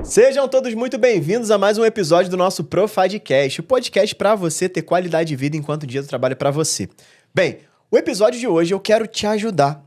Sejam todos muito bem-vindos a mais um episódio do nosso Profadcast, o podcast para você ter qualidade de vida enquanto o dia do trabalho é para você. Bem, o episódio de hoje eu quero te ajudar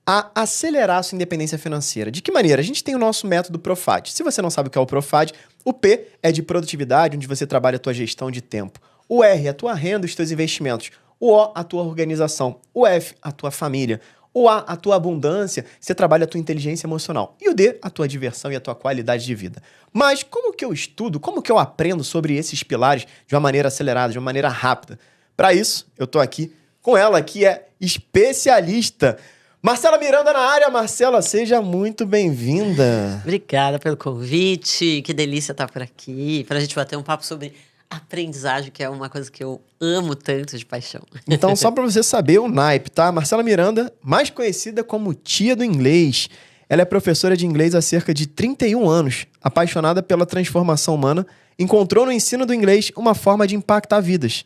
a acelerar a sua independência financeira. De que maneira? A gente tem o nosso método Profad. Se você não sabe o que é o Profad, o P é de produtividade, onde você trabalha a tua gestão de tempo. O R é a tua renda e os teus investimentos. O O, a tua organização. O F, a tua família. O A, a tua abundância, você trabalha a tua inteligência emocional. E o D, a tua diversão e a tua qualidade de vida. Mas como que eu estudo, como que eu aprendo sobre esses pilares de uma maneira acelerada, de uma maneira rápida? Para isso, eu tô aqui com ela, que é especialista. Marcela Miranda na área. Marcela, seja muito bem-vinda. Obrigada pelo convite. Que delícia estar por aqui, para a gente bater um papo sobre aprendizagem, que é uma coisa que eu amo tanto de paixão. Então, só para você saber o naipe, tá? Marcela Miranda, mais conhecida como tia do inglês. Ela é professora de inglês há cerca de 31 anos, apaixonada pela transformação humana, encontrou no ensino do inglês uma forma de impactar vidas.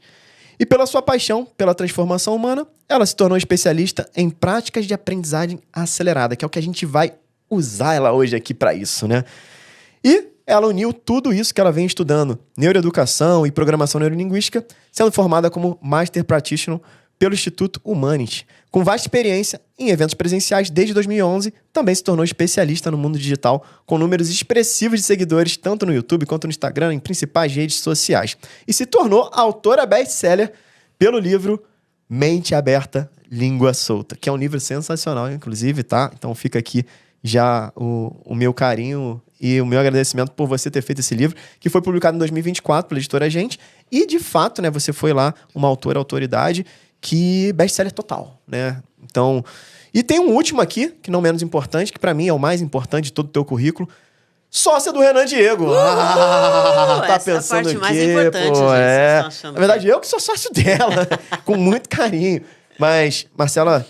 E pela sua paixão pela transformação humana, ela se tornou especialista em práticas de aprendizagem acelerada, que é o que a gente vai usar ela hoje aqui para isso, né? E ela uniu tudo isso que ela vem estudando, neuroeducação e programação neurolinguística, sendo formada como Master Practitioner pelo Instituto Humanity. Com vasta experiência em eventos presenciais desde 2011, também se tornou especialista no mundo digital, com números expressivos de seguidores tanto no YouTube quanto no Instagram, em principais redes sociais. E se tornou autora best-seller pelo livro Mente Aberta, Língua Solta, que é um livro sensacional, inclusive, tá? Então fica aqui já o meu carinho e o meu agradecimento por você ter feito esse livro, que foi publicado em 2024 pela editora Gente. E, de fato, né, você foi lá uma autoridade, que best-seller total, né? Então, e tem um último aqui, que não menos importante, que para mim é o mais importante de todo o teu currículo. Sócia do Renan Diego. Tá essa pensando é a parte mais aqui, importante, pô, gente. Na verdade, eu que sou sócio dela, com muito carinho. Mas, Marcela,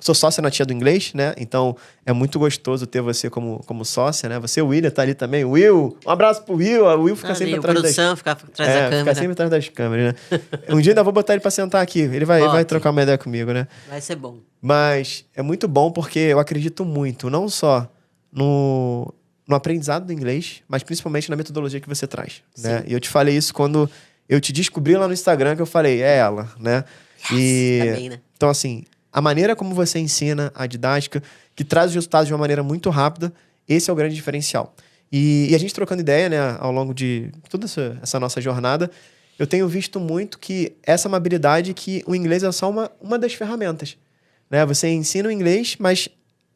sou sócia na Tia do Inglês, né? Então, é muito gostoso ter você como sócia, né? Você, o William, tá ali também. Will, um abraço pro Will. O Will fica sempre atrás fica atrás da câmera. Fica sempre atrás das câmeras, né? Um dia ainda vou botar ele pra sentar aqui. Ele vai trocar uma ideia comigo, né? Vai ser bom. Mas é muito bom porque eu acredito muito, não só no aprendizado do inglês, mas principalmente na metodologia que você traz, né? E eu te falei isso quando eu te descobri lá no Instagram, que eu falei, é ela, né? Também, né? Então, assim, a maneira como você ensina, a didática, que traz os resultados de uma maneira muito rápida, esse é o grande diferencial. E a gente trocando ideia, né, ao longo de toda essa nossa jornada, eu tenho visto muito que essa é uma habilidade que o inglês é só uma das ferramentas, né? Você ensina o inglês, mas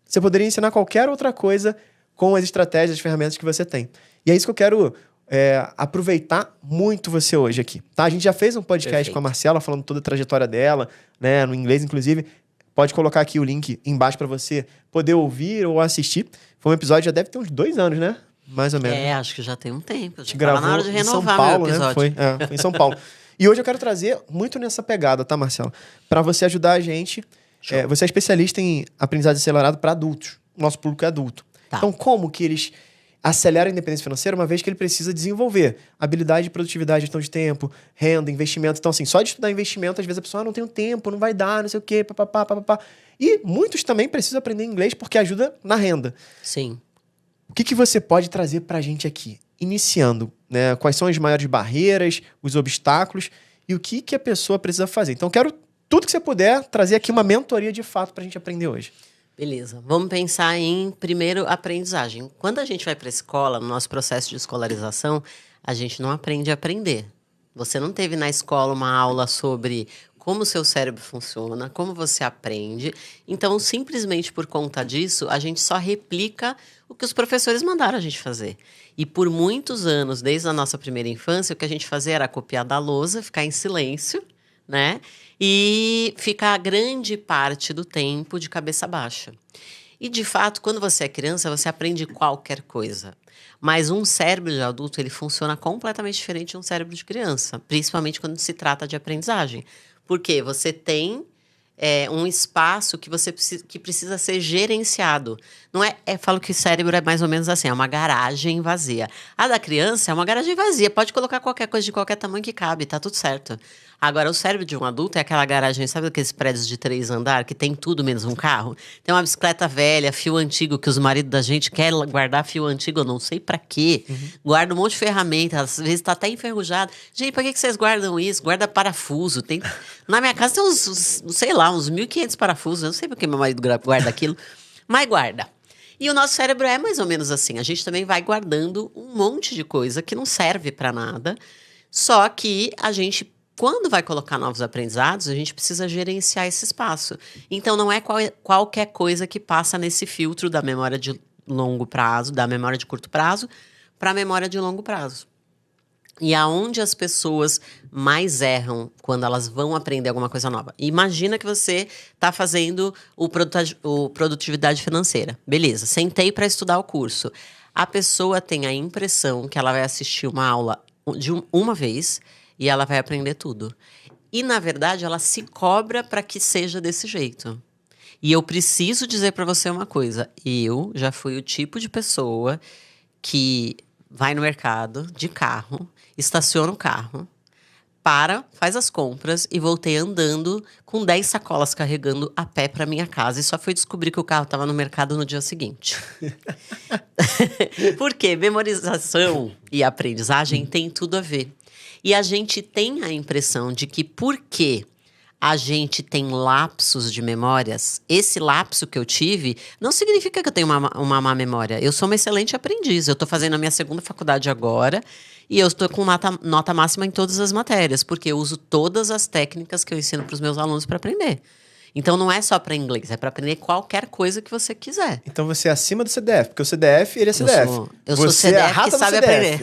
você poderia ensinar qualquer outra coisa com as estratégias, as ferramentas que você tem. E é isso que eu quero aproveitar muito você hoje aqui, tá? A gente já fez um podcast Perfeito. com a Marcela, falando toda a trajetória dela, né, no inglês, inclusive. Pode colocar aqui o link embaixo para você poder ouvir ou assistir. Foi um episódio, já deve ter uns 2 anos, né? Mais ou menos. Acho que já tem um tempo. Já gravou na hora de em São renovar Paulo, meu episódio. Né? Foi em São Paulo. E hoje eu quero trazer muito nessa pegada, tá, Marcelo? Para você ajudar a gente. Você é especialista em aprendizagem acelerado para adultos. Nosso público é adulto. Tá. Então, como que eles aceleram a independência financeira, uma vez que ele precisa desenvolver habilidade de produtividade, gestão de tempo, renda, investimento. Então, assim, só de estudar investimento, às vezes a pessoa não tem tempo, não vai dar, não sei o quê, papapá. E muitos também precisam aprender inglês porque ajuda na renda. Sim. O que você pode trazer pra gente aqui? Iniciando, né? Quais são as maiores barreiras, os obstáculos e o que a pessoa precisa fazer. Então, quero tudo que você puder trazer aqui uma mentoria de fato pra gente aprender hoje. Beleza. Vamos pensar em, primeiro, aprendizagem. Quando a gente vai para a escola, no nosso processo de escolarização, a gente não aprende a aprender. Você não teve na escola uma aula sobre como o seu cérebro funciona, como você aprende. Então, simplesmente por conta disso, a gente só replica o que os professores mandaram a gente fazer. E por muitos anos, desde a nossa primeira infância, o que a gente fazia era copiar da lousa, ficar em silêncio, né? E ficar grande parte do tempo de cabeça baixa. E, de fato, quando você é criança, você aprende qualquer coisa. Mas um cérebro de adulto, ele funciona completamente diferente de um cérebro de criança. Principalmente quando se trata de aprendizagem. Porque você tem um espaço que precisa ser gerenciado. Não falo que o cérebro é mais ou menos assim, é uma garagem vazia. A da criança é uma garagem vazia, pode colocar qualquer coisa de qualquer tamanho que cabe, tá tudo certo. Agora, o cérebro de um adulto é aquela garagem, sabe aqueles prédios de 3 andares que tem tudo menos um carro? Tem uma bicicleta velha, fio antigo, que os maridos da gente querem guardar fio antigo, eu não sei pra quê. Guarda um monte de ferramenta, às vezes tá até enferrujado. Gente, pra que vocês guardam isso? Guarda parafuso. Na minha casa tem uns, sei lá, uns 1.500 parafusos. Eu não sei por que meu marido guarda aquilo, mas guarda. E o nosso cérebro é mais ou menos assim. A gente também vai guardando um monte de coisa que não serve pra nada. Só que a gente, quando vai colocar novos aprendizados, a gente precisa gerenciar esse espaço. Então, não é qualquer coisa que passa nesse filtro da memória de longo prazo, da memória de curto prazo, para a memória de longo prazo. E aonde as pessoas mais erram quando elas vão aprender alguma coisa nova? Imagina que você está fazendo o produtividade financeira. Beleza, sentei para estudar o curso. A pessoa tem a impressão que ela vai assistir uma aula de uma vez e ela vai aprender tudo. E, na verdade, ela se cobra para que seja desse jeito. E eu preciso dizer para você uma coisa. Eu já fui o tipo de pessoa que vai no mercado de carro, estaciona o carro, faz as compras e voltei andando com 10 sacolas carregando a pé para minha casa. E só fui descobrir que o carro estava no mercado no dia seguinte. Porque memorização e aprendizagem tem tudo a ver. E a gente tem a impressão de que porque a gente tem lapsos de memórias, esse lapso que eu tive não significa que eu tenho uma má memória. Eu sou uma excelente aprendiz. Eu estou fazendo a minha segunda faculdade agora e eu estou com nota máxima em todas as matérias, porque eu uso todas as técnicas que eu ensino para os meus alunos para aprender. Então, não é só para inglês, é para aprender qualquer coisa que você quiser. Então, você é acima do CDF, porque o CDF, ele é CDF. Eu sou CDF que sabe aprender.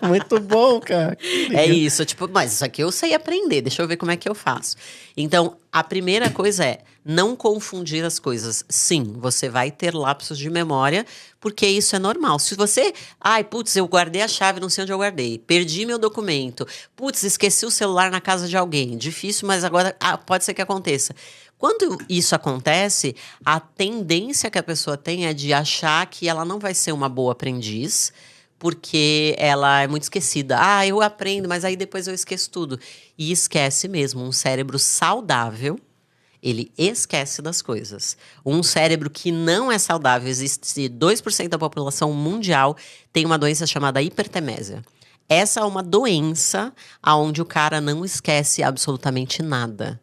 Muito bom, cara. É isso, tipo, mas isso aqui eu sei aprender, deixa eu ver como é que eu faço. Então, a primeira coisa é não confundir as coisas. Sim, você vai ter lapsos de memória, porque isso é normal. Se você, putz, eu guardei a chave, não sei onde eu guardei, perdi meu documento, putz, esqueci o celular na casa de alguém, difícil, mas agora pode ser que aconteça. Quando isso acontece, a tendência que a pessoa tem é de achar que ela não vai ser uma boa aprendiz, porque ela é muito esquecida. Eu aprendo, mas aí depois eu esqueço tudo. E esquece mesmo. Um cérebro saudável, ele esquece das coisas. Um cérebro que não é saudável, existe 2% da população mundial tem uma doença chamada hipertemésia. Essa é uma doença onde o cara não esquece absolutamente nada.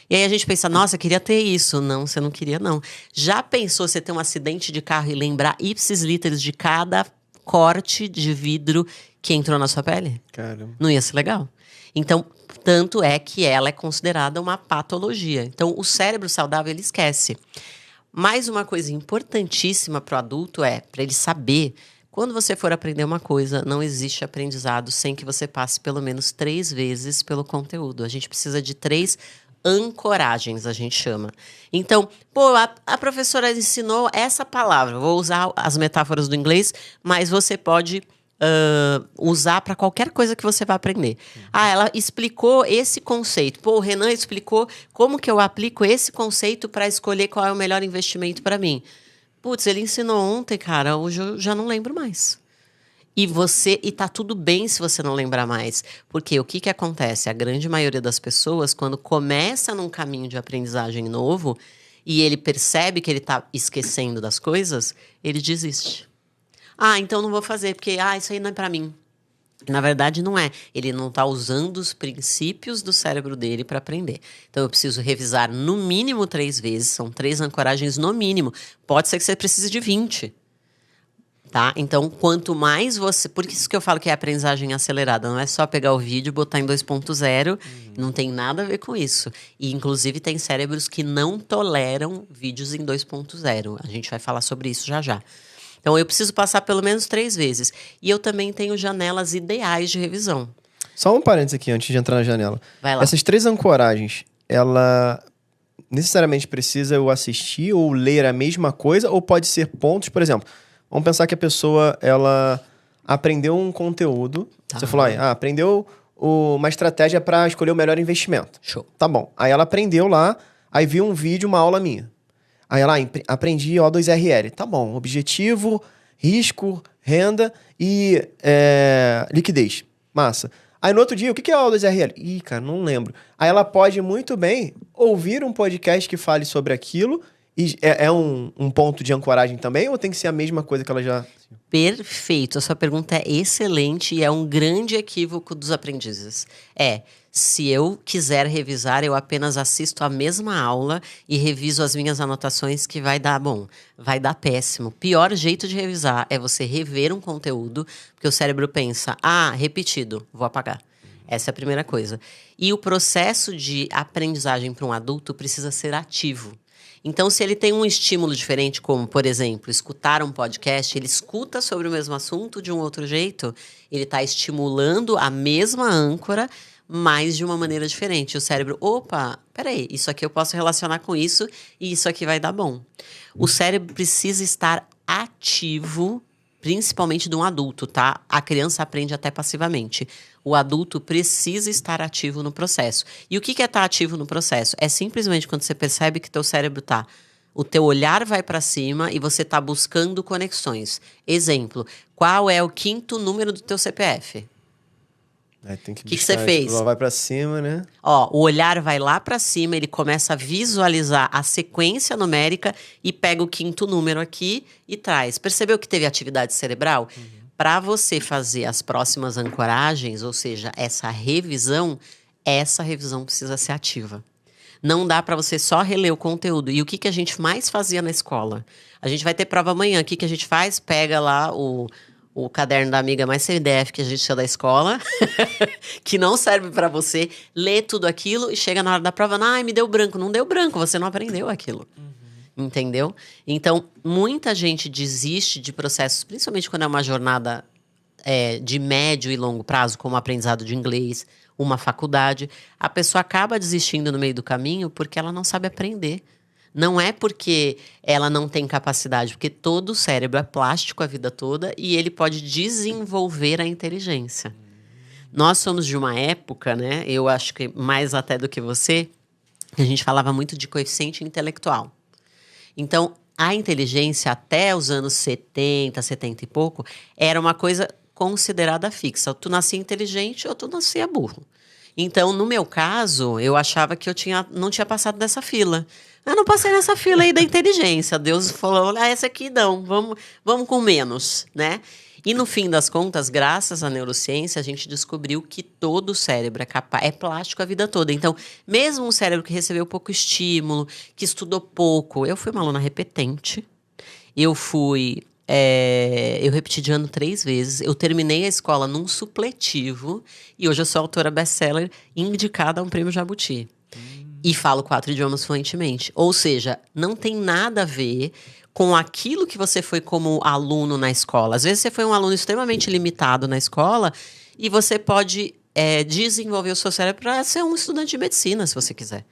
E aí a gente pensa, nossa, eu queria ter isso. Não, você não queria, não. Já pensou você ter um acidente de carro e lembrar ipsis literis de cada corte de vidro que entrou na sua pele? Caramba. Não ia ser legal. Então, tanto é que ela é considerada uma patologia. Então, o cérebro saudável, ele esquece. Mais uma coisa importantíssima para o adulto para ele saber, quando você for aprender uma coisa, não existe aprendizado sem que você passe pelo menos 3 vezes pelo conteúdo. A gente precisa de 3 ancoragens, a gente chama. Então, a professora ensinou essa palavra. Vou usar as metáforas do inglês, mas você pode usar para qualquer coisa que você vai aprender. Ela explicou esse conceito. O Renan explicou como que eu aplico esse conceito para escolher qual é o melhor investimento para mim. Putz, ele ensinou ontem, cara, hoje eu já não lembro mais. E tá tudo bem se você não lembrar mais. Porque o que acontece? A grande maioria das pessoas, quando começa num caminho de aprendizagem novo e ele percebe que ele tá esquecendo das coisas, ele desiste. Então não vou fazer, porque isso aí não é pra mim. Na verdade, não é. Ele não tá usando os princípios do cérebro dele para aprender. Então, eu preciso revisar no mínimo 3 vezes. São 3 ancoragens no mínimo. Pode ser que você precise de 20. Tá? Então, quanto mais você... Por isso que eu falo que é aprendizagem acelerada. Não é só pegar o vídeo e botar em 2.0. Não tem nada a ver com isso. E, inclusive, tem cérebros que não toleram vídeos em 2.0. A gente vai falar sobre isso já já. Então, eu preciso passar pelo menos 3 vezes. E eu também tenho janelas ideais de revisão. Só um parênteses aqui, antes de entrar na janela. Vai lá. Essas 3 ancoragens, ela necessariamente precisa eu assistir ou ler a mesma coisa? Ou pode ser pontos, por exemplo... Vamos pensar que a pessoa, ela aprendeu um conteúdo. Tá. Você falou, aprendeu uma estratégia para escolher o melhor investimento. Show. Tá bom. Aí ela aprendeu lá, aí viu um vídeo, uma aula minha. Aí ela, aprendi O2RL. Tá bom. Objetivo, risco, renda e liquidez. Massa. Aí no outro dia, o que é a aula de RL? Ih, cara, não lembro. Aí ela pode muito bem ouvir um podcast que fale sobre aquilo. E é um ponto de ancoragem também? Ou tem que ser a mesma coisa que ela já... Perfeito, a sua pergunta é excelente e é um grande equívoco dos aprendizes. Se eu quiser revisar, eu apenas assisto a mesma aula e reviso as minhas anotações que vai dar bom, vai dar péssimo. Pior jeito de revisar é você rever um conteúdo, porque o cérebro pensa, repetido, vou apagar. Essa é a primeira coisa. E o processo de aprendizagem para um adulto precisa ser ativo. Então, se ele tem um estímulo diferente, como, por exemplo, escutar um podcast, ele escuta sobre o mesmo assunto de um outro jeito, ele está estimulando a mesma âncora, mas de uma maneira diferente. O cérebro, peraí, isso aqui eu posso relacionar com isso e isso aqui vai dar bom. O cérebro precisa estar ativo, principalmente de um adulto, tá? A criança aprende até passivamente. O adulto precisa estar ativo no processo. E o que é estar ativo no processo? É simplesmente quando você percebe que teu cérebro o teu olhar vai para cima e você está buscando conexões. Exemplo, qual é o 5º número do teu CPF? Tem que O que você fez? Vai para cima, né? O olhar vai lá para cima, ele começa a visualizar a sequência numérica e pega o 5º número aqui e traz. Percebeu que teve atividade cerebral? Para você fazer as próximas ancoragens, ou seja, essa revisão precisa ser ativa. Não dá para você só reler o conteúdo. E o que a gente mais fazia na escola? A gente vai ter prova amanhã. O que a gente faz? Pega lá o caderno da amiga mais CDF que a gente tinha da escola, que não serve para você, lê tudo aquilo e chega na hora da prova, me deu branco. Não deu branco, você não aprendeu aquilo. Entendeu? Então, muita gente desiste de processos, principalmente quando é uma jornada de médio e longo prazo, como o aprendizado de inglês, uma faculdade. A pessoa acaba desistindo no meio do caminho porque ela não sabe aprender. Não é porque ela não tem capacidade, porque todo o cérebro é plástico a vida toda e ele pode desenvolver a inteligência. Nós somos de uma época, né? Eu acho que mais até do que você, a gente falava muito de coeficiente intelectual. Então, a inteligência até os anos 70, 70 e pouco, era uma coisa considerada fixa. Tu nascia inteligente ou tu nascia burro. Então, no meu caso, eu achava que eu não tinha passado dessa fila. Eu não passei nessa fila aí da inteligência. Deus falou, essa aqui não, vamos com menos, né? E no fim das contas, graças à neurociência, a gente descobriu que todo o cérebro é plástico a vida toda. Então, mesmo um cérebro que recebeu pouco estímulo, que estudou pouco... Eu fui uma aluna repetente. Eu repeti de ano 3 vezes. Eu terminei a escola num supletivo. E hoje eu sou autora best-seller indicada a um prêmio Jabuti. E falo 4 idiomas fluentemente. Ou seja, não tem nada a ver com aquilo que você foi como aluno na escola. Às vezes você foi um aluno extremamente limitado na escola e você pode desenvolver o seu cérebro para ser um estudante de medicina, se você quiser.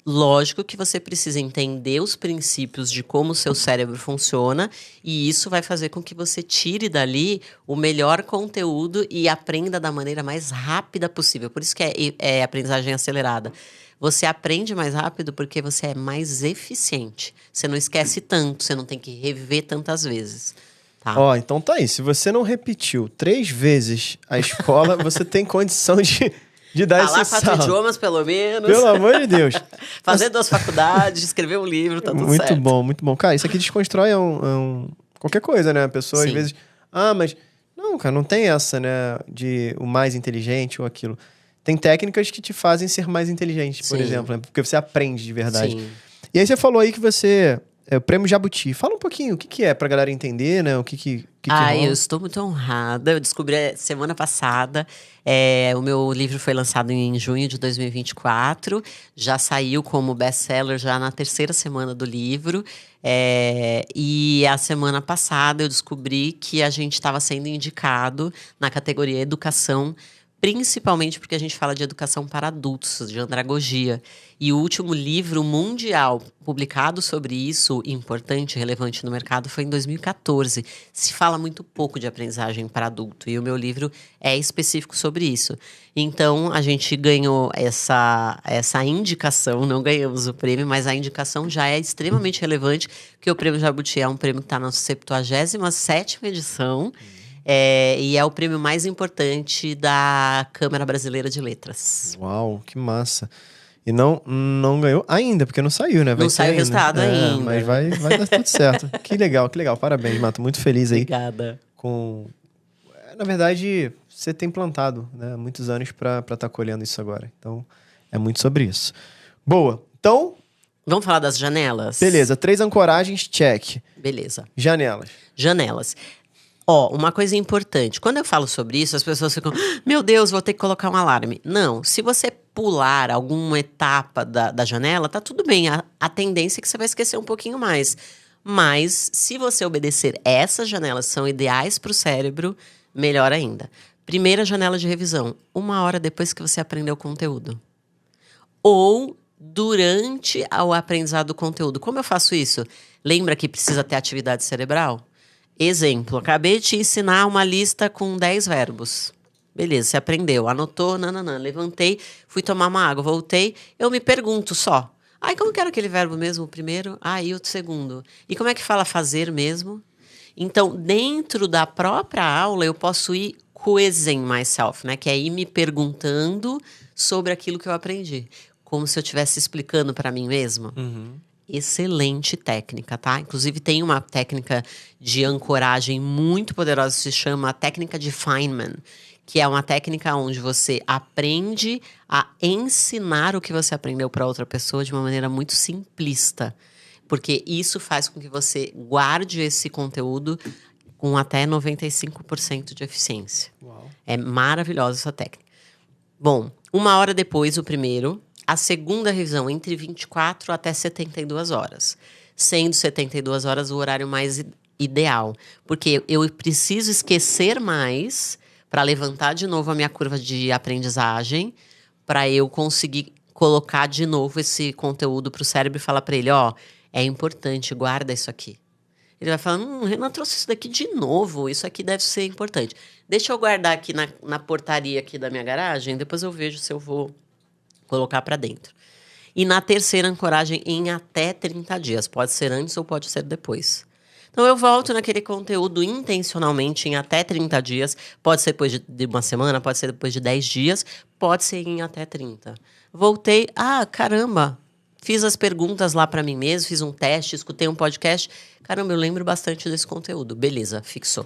Lógico que você precisa entender os princípios de como o seu cérebro funciona e isso vai fazer com que você tire dali o melhor conteúdo e aprenda da maneira mais rápida possível. Por isso que é aprendizagem acelerada. Você aprende mais rápido porque você é mais eficiente. Você não esquece tanto, você não tem que rever tantas vezes. Tá? Então tá aí. Se você não repetiu 3 vezes a escola, você tem condição de dar esse salto. Falar 4 idiomas, pelo menos. Pelo amor de Deus. Fazer 2 faculdades, escrever um livro, tá tudo certo. Muito bom, muito bom. Cara, isso aqui desconstrói qualquer coisa, né? A pessoa, Sim. às vezes... mas... Não, cara, não tem essa, né? De o mais inteligente ou aquilo. Tem técnicas que te fazem ser mais inteligente, por exemplo, né? Porque você aprende de verdade. Sim. E aí você falou aí que você... o Prêmio Jabuti. Fala um pouquinho o que é pra galera entender, né? O que rola. Eu estou muito honrada. Eu descobri semana passada. O meu livro foi lançado em junho de 2024. Já saiu como best-seller já na 3ª semana do livro. E a semana passada eu descobri que a gente estava sendo indicado na categoria Educação, principalmente porque a gente fala de educação para adultos, de andragogia. E o último livro mundial publicado sobre isso, importante, relevante no mercado, foi em 2014. Se fala muito pouco de aprendizagem para adulto, e o meu livro é específico sobre isso. Então, a gente ganhou essa indicação, não ganhamos o prêmio, mas a indicação já é extremamente relevante, porque o Prêmio Jabuti é um prêmio que está na 77ª edição. E é o prêmio mais importante da Câmara Brasileira de Letras. Uau, que massa. E não ganhou ainda, porque não saiu, né? Não saiu o resultado ainda. Mas vai dar tudo certo. Que legal. Parabéns, Mato. Muito feliz aí. Obrigada. Na verdade, você tem plantado, né? Muitos anos para estar colhendo isso agora. Então, é muito sobre isso. Boa. Então... Vamos falar das janelas? Beleza. 3 ancoragens, check. Beleza. Janelas. Uma coisa importante. Quando eu falo sobre isso, as pessoas ficam... Meu Deus, vou ter que colocar um alarme. Não. Se você pular alguma etapa da janela, tá tudo bem. A tendência é que você vai esquecer um pouquinho mais. Mas, se você obedecer essas janelas, são ideais para o cérebro, melhor ainda. Primeira janela de revisão. 1 hora depois que você aprendeu o conteúdo. Ou durante o aprendizado do conteúdo. Como eu faço isso? Lembra que precisa ter atividade cerebral? Exemplo, acabei de te ensinar uma lista com 10 verbos. Beleza, você aprendeu, anotou, levantei, fui tomar uma água, voltei, eu me pergunto só. Como que era aquele verbo mesmo, o primeiro? E o segundo? E como é que fala fazer mesmo? Então, dentro da própria aula, eu posso ir quizzing myself, né? Que é ir me perguntando sobre aquilo que eu aprendi. Como se eu estivesse explicando para mim mesma. Excelente técnica, tá? Inclusive tem uma técnica de ancoragem muito poderosa, se chama técnica de Feynman, que é uma técnica onde você aprende a ensinar o que você aprendeu para outra pessoa de uma maneira muito simplista, porque isso faz com que você guarde esse conteúdo com até 95% de eficiência. Uau. É maravilhosa essa técnica. Bom, 1 hora depois, o primeiro... A segunda revisão, entre 24 até 72 horas. Sendo 72 horas o horário mais ideal. Porque eu preciso esquecer mais para levantar de novo a minha curva de aprendizagem, para eu conseguir colocar de novo esse conteúdo para o cérebro e falar para ele, é importante, guarda isso aqui. Ele vai falar, Renan trouxe isso daqui de novo, isso aqui deve ser importante. Deixa eu guardar aqui na portaria aqui da minha garagem, depois eu vejo se eu vou... colocar para dentro. E na terceira ancoragem, em até 30 dias. Pode ser antes ou pode ser depois. Então, eu volto naquele conteúdo intencionalmente em até 30 dias. Pode ser depois de 1 semana, pode ser depois de 10 dias, pode ser em até 30. Voltei, caramba, fiz as perguntas lá para mim mesmo, fiz um teste, escutei um podcast. Caramba, eu lembro bastante desse conteúdo. Beleza, fixou.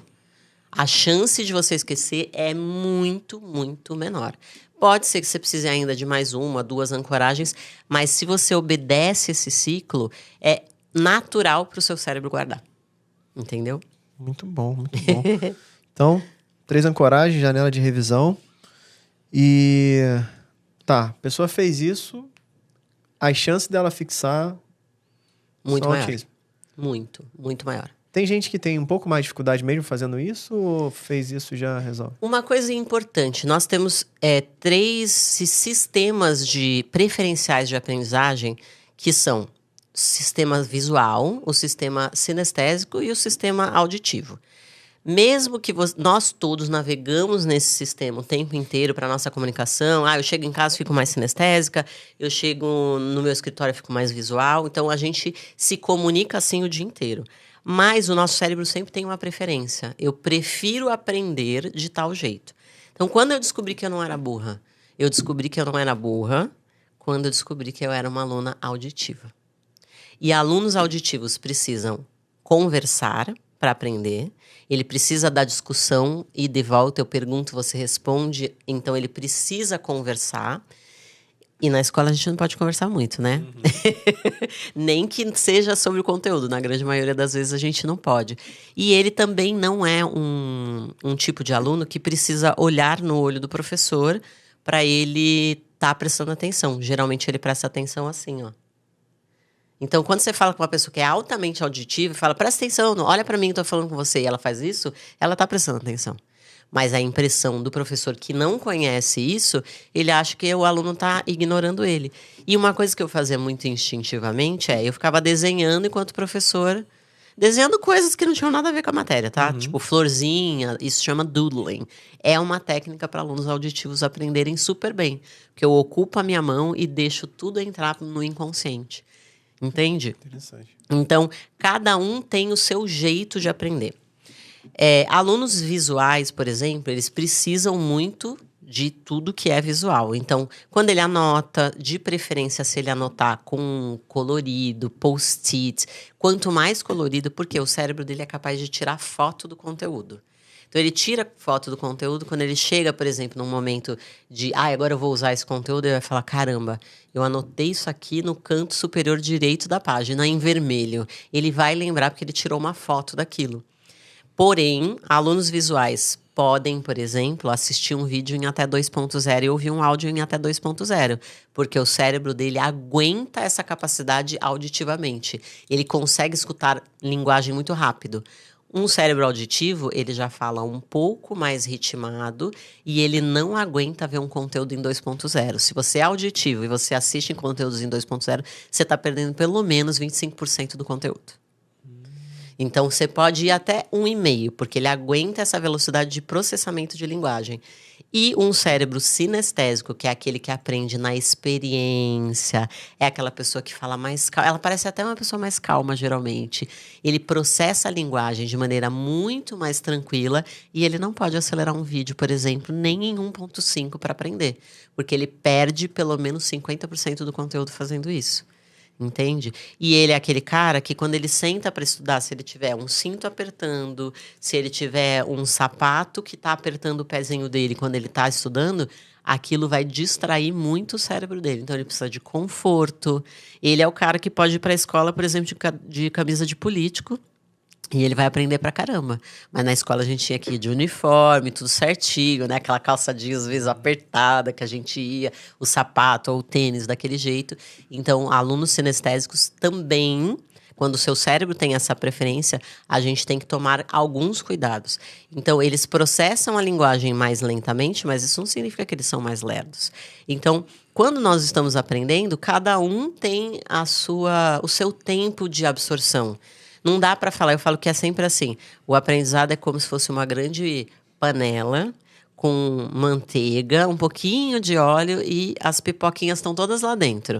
A chance de você esquecer é muito, muito menor. Pode ser que você precise ainda de mais 1, 2 ancoragens, mas se você obedece esse ciclo, é natural para o seu cérebro guardar. Entendeu? Muito bom, muito bom. Então, 3 ancoragens, janela de revisão. E... Tá, a pessoa fez isso, as chances dela fixar... Muito são maior. altíssimas. Muito, muito maior. Tem gente que tem um pouco mais de dificuldade mesmo fazendo isso ou fez isso e já resolve? Uma coisa importante, nós temos 3 sistemas preferenciais de aprendizagem, que são o sistema visual, o sistema sinestésico e o sistema auditivo. Mesmo que nós todos navegamos nesse sistema o tempo inteiro para nossa comunicação, eu chego em casa e fico mais sinestésica, eu chego no meu escritório e fico mais visual, então a gente se comunica assim o dia inteiro. Mas o nosso cérebro sempre tem uma preferência. Eu prefiro aprender de tal jeito. Então, quando eu descobri que eu não era burra, eu descobri que eu não era burra quando eu descobri que eu era uma aluna auditiva. E alunos auditivos precisam conversar para aprender. Ele precisa da discussão e de volta eu pergunto, você responde. Então, ele precisa conversar. E na escola a gente não pode conversar muito, né? Nem que seja sobre o conteúdo. Na grande maioria das vezes a gente não pode. E ele também não é um tipo de aluno que precisa olhar no olho do professor para ele estar prestando atenção. Geralmente ele presta atenção assim, ó. Então, quando você fala com uma pessoa que é altamente auditiva e fala, presta atenção, olha para mim que eu tô falando com você, e ela faz isso, ela tá prestando atenção. Mas a impressão do professor que não conhece isso, ele acha que o aluno está ignorando ele. E uma coisa que eu fazia muito instintivamente eu ficava desenhando enquanto professor, desenhando coisas que não tinham nada a ver com a matéria, tá? Tipo florzinha, isso chama doodling. É uma técnica para alunos auditivos aprenderem super bem. Porque eu ocupo a minha mão e deixo tudo entrar no inconsciente. Entende? Interessante. Então, cada um tem o seu jeito de aprender. Alunos visuais, por exemplo, eles precisam muito de tudo que é visual. Então, quando ele anota, de preferência se ele anotar com colorido, post-it, quanto mais colorido, porque o cérebro dele é capaz de tirar foto do conteúdo. Então, ele tira foto do conteúdo quando ele chega, por exemplo, num momento de agora eu vou usar esse conteúdo, ele vai falar, caramba, eu anotei isso aqui no canto superior direito da página, em vermelho. Ele vai lembrar porque ele tirou uma foto daquilo. Porém, alunos visuais podem, por exemplo, assistir um vídeo em até 2.0 e ouvir um áudio em até 2.0, porque o cérebro dele aguenta essa capacidade auditivamente. Ele consegue escutar linguagem muito rápido. Um cérebro auditivo, ele já fala um pouco mais ritmado e ele não aguenta ver um conteúdo em 2.0. Se você é auditivo e você assiste em conteúdos em 2.0, você está perdendo pelo menos 25% do conteúdo. Então, você pode ir até 1,5, porque ele aguenta essa velocidade de processamento de linguagem. E um cérebro sinestésico, que é aquele que aprende na experiência, é aquela pessoa que fala mais calma. Ela parece até uma pessoa mais calma, geralmente. Ele processa a linguagem de maneira muito mais tranquila e ele não pode acelerar um vídeo, por exemplo, nem em 1.5 para aprender, porque ele perde pelo menos 50% do conteúdo fazendo isso. Entende? E ele é aquele cara que quando ele senta para estudar, se ele tiver um cinto apertando, se ele tiver um sapato que está apertando o pezinho dele quando ele está estudando, aquilo vai distrair muito o cérebro dele. Então ele precisa de conforto. Ele é o cara que pode ir para a escola, por exemplo, de camisa de político. E ele vai aprender pra caramba. Mas na escola a gente tinha que ir de uniforme, tudo certinho, né? Aquela calça jeans, às vezes, apertada que a gente ia, o sapato ou o tênis daquele jeito. Então, alunos sinestésicos também, quando o seu cérebro tem essa preferência, a gente tem que tomar alguns cuidados. Então, eles processam a linguagem mais lentamente, mas isso não significa que eles são mais lerdos. Então, quando nós estamos aprendendo, cada um tem o seu tempo de absorção. Não dá para falar, eu falo que é sempre assim. O aprendizado é como se fosse uma grande panela com manteiga, um pouquinho de óleo e as pipoquinhas estão todas lá dentro.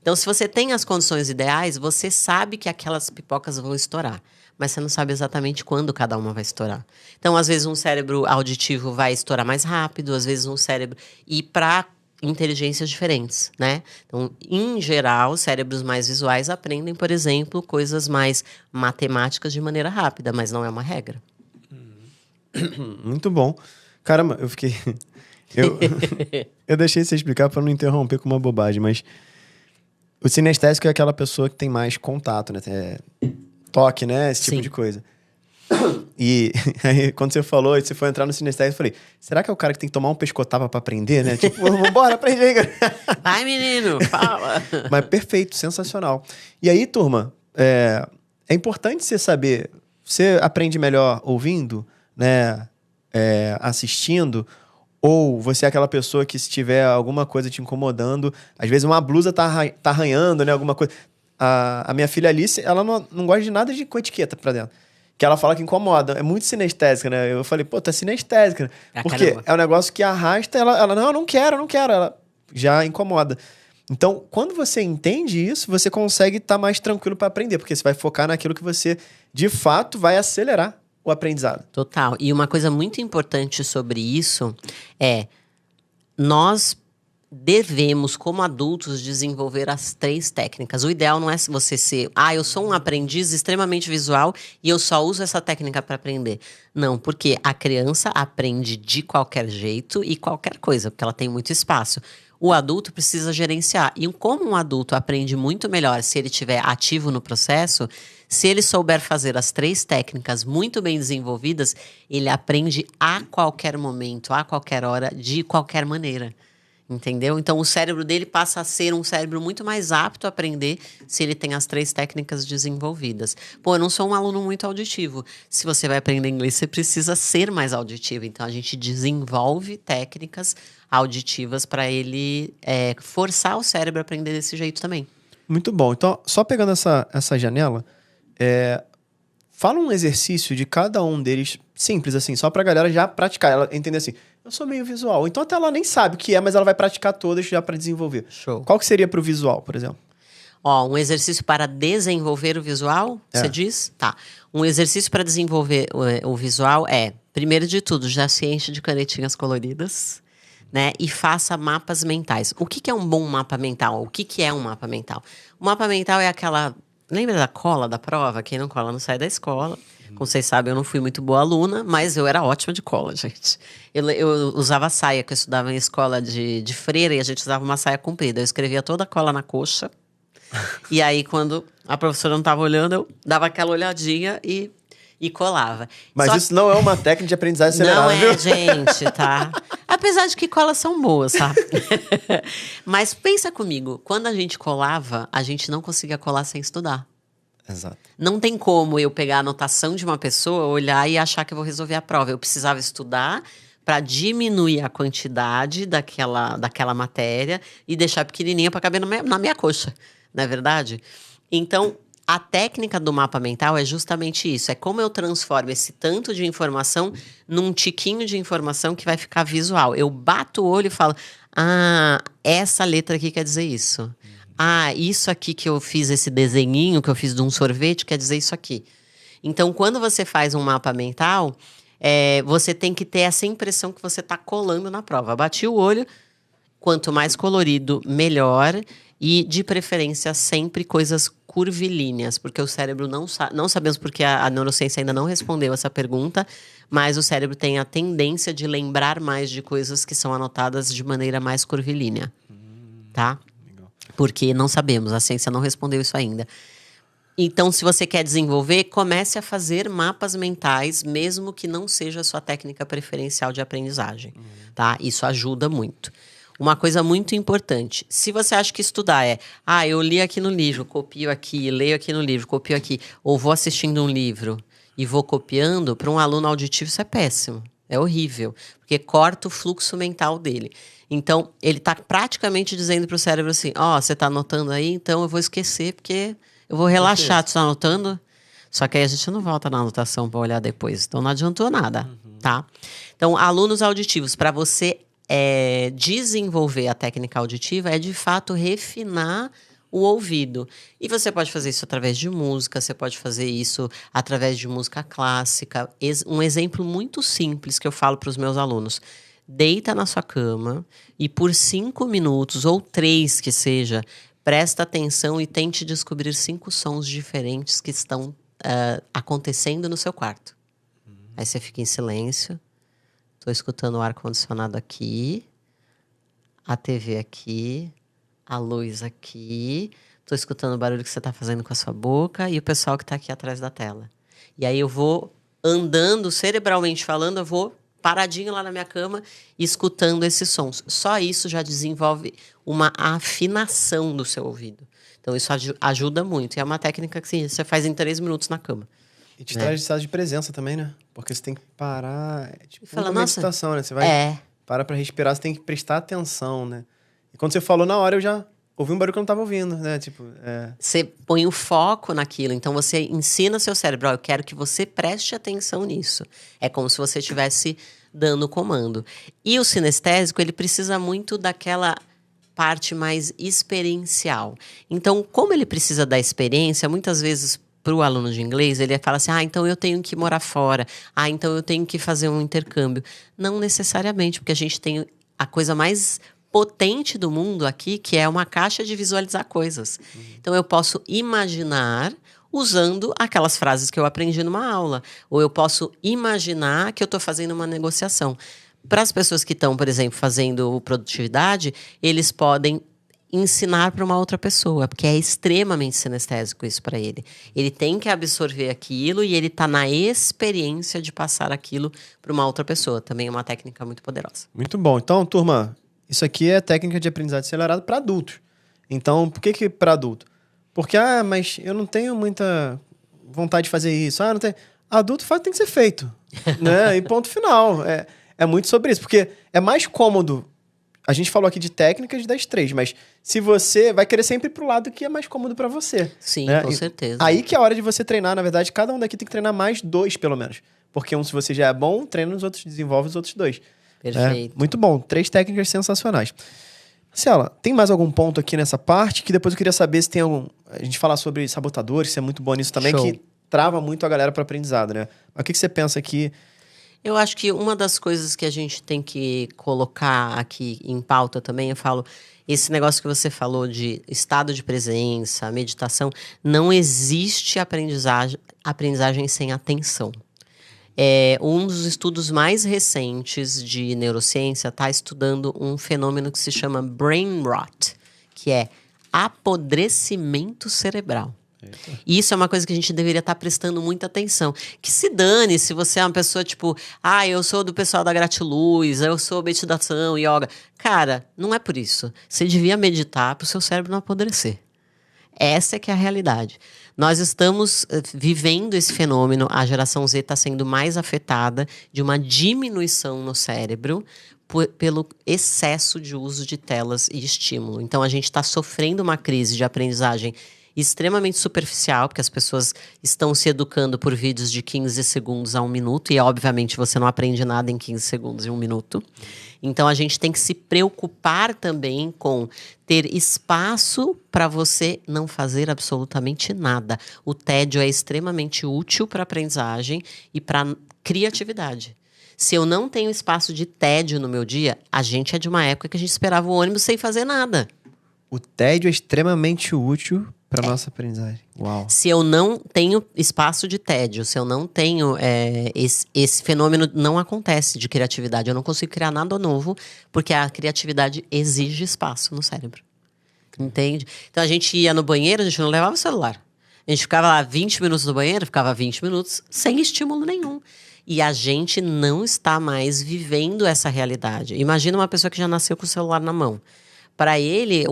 Então, se você tem as condições ideais, você sabe que aquelas pipocas vão estourar. Mas você não sabe exatamente quando cada uma vai estourar. Então, às vezes, um cérebro auditivo vai estourar mais rápido, às vezes um cérebro... E para inteligências diferentes, né? Então, em geral, cérebros mais visuais aprendem, por exemplo, coisas mais matemáticas de maneira rápida, mas não é uma regra. Muito bom. Caramba, eu fiquei... eu deixei você explicar para não interromper com uma bobagem, mas o sinestésico é aquela pessoa que tem mais contato, né? Toque, né? Esse tipo Sim. de coisa. E aí, quando você falou e você foi entrar no sinestésico, eu falei, será que é o cara que tem que tomar um pescotapa pra aprender, né? Tipo, vambora, aprende aí, cara. Vai, menino, fala! Mas perfeito, sensacional. E aí, turma, é importante você saber, você aprende melhor ouvindo, né? Assistindo, ou você é aquela pessoa que se tiver alguma coisa te incomodando, às vezes uma blusa tá arranhando, né? Alguma coisa. A minha filha Alice, ela não gosta de nada com etiqueta pra dentro. Que ela fala que incomoda. É muito sinestésica, né? Eu falei, pô, tá sinestésica. Porque caramba. é um negócio que arrasta, ela não quero. Ela já incomoda. Então, quando você entende isso, você consegue estar mais tranquilo para aprender. Porque você vai focar naquilo que você, de fato, vai acelerar o aprendizado. Total. E uma coisa muito importante sobre isso é... Nós devemos, como adultos, desenvolver as 3 técnicas. O ideal não é você ser... eu sou um aprendiz extremamente visual e eu só uso essa técnica para aprender. Não, porque a criança aprende de qualquer jeito e qualquer coisa, porque ela tem muito espaço. O adulto precisa gerenciar. E como um adulto aprende muito melhor se ele estiver ativo no processo, se ele souber fazer as 3 técnicas muito bem desenvolvidas, ele aprende a qualquer momento, a qualquer hora, de qualquer maneira. Entendeu? Então, o cérebro dele passa a ser um cérebro muito mais apto a aprender se ele tem as 3 técnicas desenvolvidas. Pô, eu não sou um aluno muito auditivo. Se você vai aprender inglês, você precisa ser mais auditivo. Então, a gente desenvolve técnicas auditivas para ele forçar o cérebro a aprender desse jeito também. Muito bom. Então, só pegando essa janela, fala um exercício de cada um deles, simples assim, só pra galera já praticar. Ela entender assim, eu sou meio visual. Então até ela nem sabe o que é, mas ela vai praticar todas já pra desenvolver. Show. Qual que seria pro visual, por exemplo? Ó, um exercício para desenvolver o visual, você diz? Tá. Um exercício para desenvolver o visual é, primeiro de tudo, já se enche de canetinhas coloridas, né? E faça mapas mentais. O que é um bom mapa mental? O que é um mapa mental? O mapa mental é aquela... Lembra da cola da prova? Quem não cola não sai da escola. Como vocês sabem, eu não fui muito boa aluna, mas eu era ótima de cola, gente. Eu usava saia, que eu estudava em escola de freira, e a gente usava uma saia comprida. Eu escrevia toda a cola na coxa. E aí, quando a professora não estava olhando, eu dava aquela olhadinha e colava. Mas isso não é uma técnica de aprendizagem acelerada, não é, viu? gente, tá? Apesar de que colas são boas, sabe? Mas pensa comigo, quando a gente colava, a gente não conseguia colar sem estudar. Exato. Não tem como eu pegar a anotação de uma pessoa, olhar e achar que eu vou resolver a prova. Eu precisava estudar para diminuir a quantidade daquela matéria e deixar pequenininha para caber na minha coxa, não é verdade? Então, a técnica do mapa mental é justamente isso. É como eu transformo esse tanto de informação num tiquinho de informação que vai ficar visual. Eu bato o olho e falo, essa letra aqui quer dizer isso. Isso aqui que eu fiz, esse desenhinho que eu fiz de um sorvete, quer dizer isso aqui. Então, quando você faz um mapa mental, você tem que ter essa impressão que você está colando na prova. Bati o olho, quanto mais colorido, melhor. E, de preferência, sempre coisas curvilíneas, porque o cérebro não sabemos porque a neurociência ainda não respondeu essa pergunta, mas o cérebro tem a tendência de lembrar mais de coisas que são anotadas de maneira mais curvilínea, tá? Porque não sabemos, a ciência não respondeu isso ainda. Então, se você quer desenvolver, comece a fazer mapas mentais, mesmo que não seja a sua técnica preferencial de aprendizagem, tá? Isso ajuda muito. Uma coisa muito importante, se você acha que estudar eu li aqui no livro, copio aqui, leio aqui no livro, copio aqui, ou vou assistindo um livro e vou copiando, para um aluno auditivo isso é péssimo, é horrível, porque corta o fluxo mental dele. Então, ele está praticamente dizendo para o cérebro assim, você está anotando aí, então eu vou esquecer, porque eu vou relaxar, tu está anotando? Só que aí a gente não volta na anotação para olhar depois, então não adiantou nada, tá? Então, alunos auditivos, para você desenvolver a técnica auditiva é, de fato, refinar o ouvido. E você pode fazer isso através de música, você pode fazer isso através de música clássica. Um exemplo muito simples que eu falo para os meus alunos. Deita na sua cama e por 5 minutos, ou 3 que seja, presta atenção e tente descobrir 5 sons diferentes que estão acontecendo no seu quarto. Aí você fica em silêncio. Estou escutando o ar-condicionado aqui, a TV aqui, a luz aqui. Estou escutando o barulho que você está fazendo com a sua boca e o pessoal que está aqui atrás da tela. E aí eu vou andando, cerebralmente falando, eu vou paradinho lá na minha cama, escutando esses sons. Só isso já desenvolve uma afinação do seu ouvido. Então isso ajuda muito. E é uma técnica que você faz em 3 minutos na cama. E te traz estado de presença também, né? Porque você tem que parar. É tipo uma meditação, né? Você vai parar pra respirar, você tem que prestar atenção, né? E quando você falou na hora, eu já ouvi um barulho que eu não tava ouvindo, né? Você põe o foco naquilo. Então, você ensina seu cérebro. Eu quero que você preste atenção nisso. É como se você estivesse dando o comando. E o sinestésico, ele precisa muito daquela parte mais experiencial. Então, como ele precisa da experiência, muitas vezes... Para o aluno de inglês, ele fala assim, então eu tenho que morar fora, então eu tenho que fazer um intercâmbio. Não necessariamente, porque a gente tem a coisa mais potente do mundo aqui, que é uma caixa de visualizar coisas. Então eu posso imaginar usando aquelas frases que eu aprendi numa aula, ou eu posso imaginar que eu estou fazendo uma negociação. Para as pessoas que estão, por exemplo, fazendo produtividade, eles podem ensinar para uma outra pessoa, porque é extremamente sinestésico isso para ele. Ele tem que absorver aquilo e ele está na experiência de passar aquilo para uma outra pessoa. Também é uma técnica muito poderosa. Muito bom. Então, turma, isso aqui é técnica de aprendizagem acelerada para adultos. Então, por que para adulto? Porque, mas eu não tenho muita vontade de fazer isso. Não tem... Adulto tem que ser feito. Né? E ponto final. É muito sobre isso, porque é mais cômodo. A gente falou aqui de técnicas das 3, mas se você vai querer sempre pro lado que é mais cômodo para você. Sim, né? Com certeza. Aí que é a hora de você treinar, na verdade, cada um daqui tem que treinar mais 2, pelo menos. Porque se você já é bom, treina nos outros, desenvolve os outros 2. Perfeito. Muito bom, 3 técnicas sensacionais. Marcela, tem mais algum ponto aqui nessa parte que depois eu queria saber se tem algum... A gente falar sobre sabotadores, você é muito bom nisso também, Show. que trava muito a galera para aprendizado, né? Mas o que você pensa aqui? Eu acho que uma das coisas que a gente tem que colocar aqui em pauta também, eu falo, esse negócio que você falou de estado de presença, meditação, não existe aprendizagem sem atenção. Um dos estudos mais recentes de neurociência está estudando um fenômeno que se chama brain rot, que é apodrecimento cerebral. E isso é uma coisa que a gente deveria estar prestando muita atenção. Que se dane se você é uma pessoa tipo, eu sou do pessoal da gratiluz, eu sou meditação, yoga. Cara, não é por isso. Você devia meditar para o seu cérebro não apodrecer. Essa é que é a realidade. Nós estamos vivendo esse fenômeno, a geração Z está sendo mais afetada de uma diminuição no cérebro pelo excesso de uso de telas e estímulo. Então, a gente está sofrendo uma crise de aprendizagem extremamente superficial, porque as pessoas estão se educando por vídeos de 15 segundos a 1 minuto, e obviamente você não aprende nada em 15 segundos e 1 minuto. Então a gente tem que se preocupar também com ter espaço para você não fazer absolutamente nada. O tédio é extremamente útil para a aprendizagem e para criatividade. Se eu não tenho espaço de tédio no meu dia, a gente é de uma época que a gente esperava o ônibus sem fazer nada. O tédio é extremamente útil para nossa aprendizagem. Uau. Se eu não tenho espaço de tédio, se eu não tenho... esse fenômeno não acontece de criatividade. Eu não consigo criar nada novo, porque a criatividade exige espaço no cérebro. Entende? Então, a gente ia no banheiro, a gente não levava o celular. A gente ficava lá 20 minutos no banheiro, ficava 20 minutos sem estímulo nenhum. E a gente não está mais vivendo essa realidade. Imagina uma pessoa que já nasceu com o celular na mão. Para ele,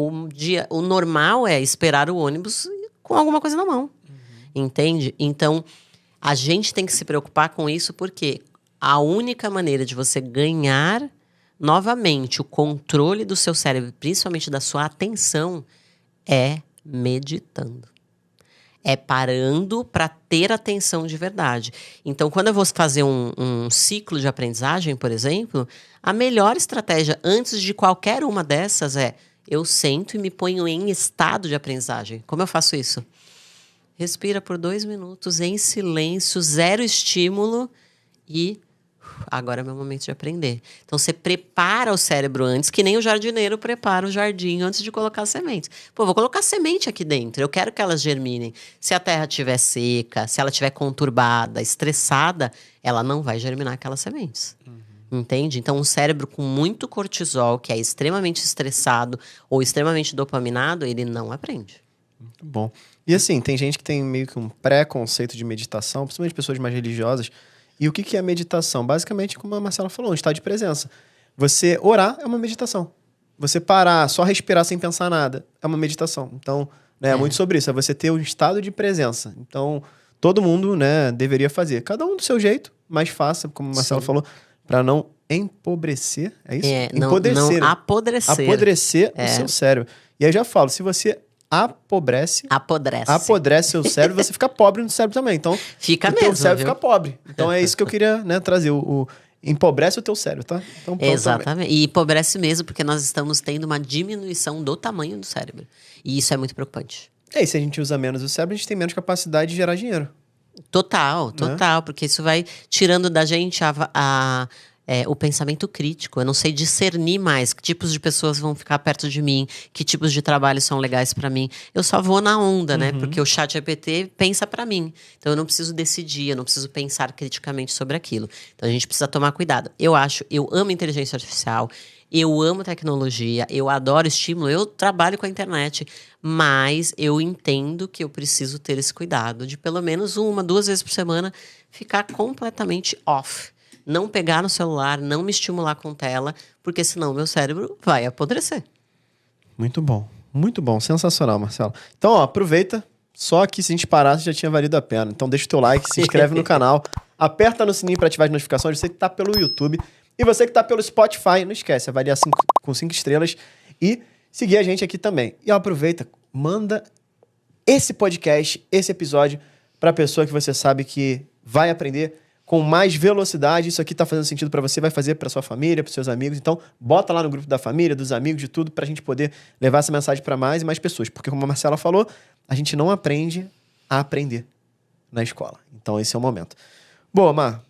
o normal é esperar o ônibus com alguma coisa na mão. Entende? Então, a gente tem que se preocupar com isso, porque a única maneira de você ganhar novamente o controle do seu cérebro, principalmente da sua atenção, é meditando. É parando para ter atenção de verdade. Então, quando eu vou fazer um ciclo de aprendizagem, por exemplo, a melhor estratégia antes de qualquer uma dessas é eu sento e me ponho em estado de aprendizagem. Como eu faço isso? Respira por 2 minutos em silêncio, 0 estímulo e agora é meu momento de aprender. Então, você prepara o cérebro antes, que nem o jardineiro prepara o jardim antes de colocar as sementes. Pô, vou colocar semente aqui dentro, eu quero que elas germinem. Se a terra estiver seca, se ela estiver conturbada, estressada, ela não vai germinar aquelas sementes. Entende? Então, um cérebro com muito cortisol, que é extremamente estressado ou extremamente dopaminado, ele não aprende. Muito bom. E assim, tem gente que tem meio que um pré-conceito de meditação, principalmente pessoas mais religiosas. E o que é meditação? Basicamente, como a Marcela falou, um estado de presença. Você orar é uma meditação. Você parar, só respirar sem pensar nada, é uma meditação. Então, é muito sobre isso. É você ter um estado de presença. Então, todo mundo, né, deveria fazer. Cada um do seu jeito, mas faça, como a Marcela falou, para não empobrecer. É isso? Empodrecer. Não apodrecer. Apodrecer o seu cérebro. E aí eu já falo, se você apodrece seu cérebro, você fica pobre no cérebro também. Então, fica o teu cérebro fica pobre. Então, é isso que eu queria, né, trazer. Empobrece o teu cérebro, tá? Então, exatamente. Também. E empobrece mesmo, porque nós estamos tendo uma diminuição do tamanho do cérebro. E isso é muito preocupante. E se a gente usa menos o cérebro, a gente tem menos capacidade de gerar dinheiro. Total. Porque isso vai tirando da gente o pensamento crítico. Eu não sei discernir mais que tipos de pessoas vão ficar perto de mim, que tipos de trabalho são legais para mim. Eu só vou na onda, né? Porque o ChatGPT pensa para mim. Então eu não preciso decidir, eu não preciso pensar criticamente sobre aquilo. Então a gente precisa tomar cuidado. Eu amo inteligência artificial, eu amo tecnologia, eu adoro estímulo, eu trabalho com a internet, mas eu entendo que eu preciso ter esse cuidado de pelo menos 1, 2 vezes por semana ficar completamente off. Não pegar no celular, não me estimular com tela, porque senão meu cérebro vai apodrecer. Muito bom, sensacional, Marcelo. Então, aproveita, só que se a gente parasse já tinha valido a pena. Então deixa o teu like, se inscreve no canal, aperta no sininho para ativar as notificações, você que tá pelo YouTube. E você que tá pelo Spotify, não esquece, avaliar com 5 estrelas e seguir a gente aqui também. E aproveita, manda esse podcast, esse episódio pra pessoa que você sabe que vai aprender com mais velocidade. Isso aqui tá fazendo sentido para você, vai fazer para sua família, para seus amigos. Então, bota lá no grupo da família, dos amigos, de tudo, pra gente poder levar essa mensagem para mais e mais pessoas. Porque, como a Marcela falou, a gente não aprende a aprender na escola. Então, esse é o momento. Boa, Mar.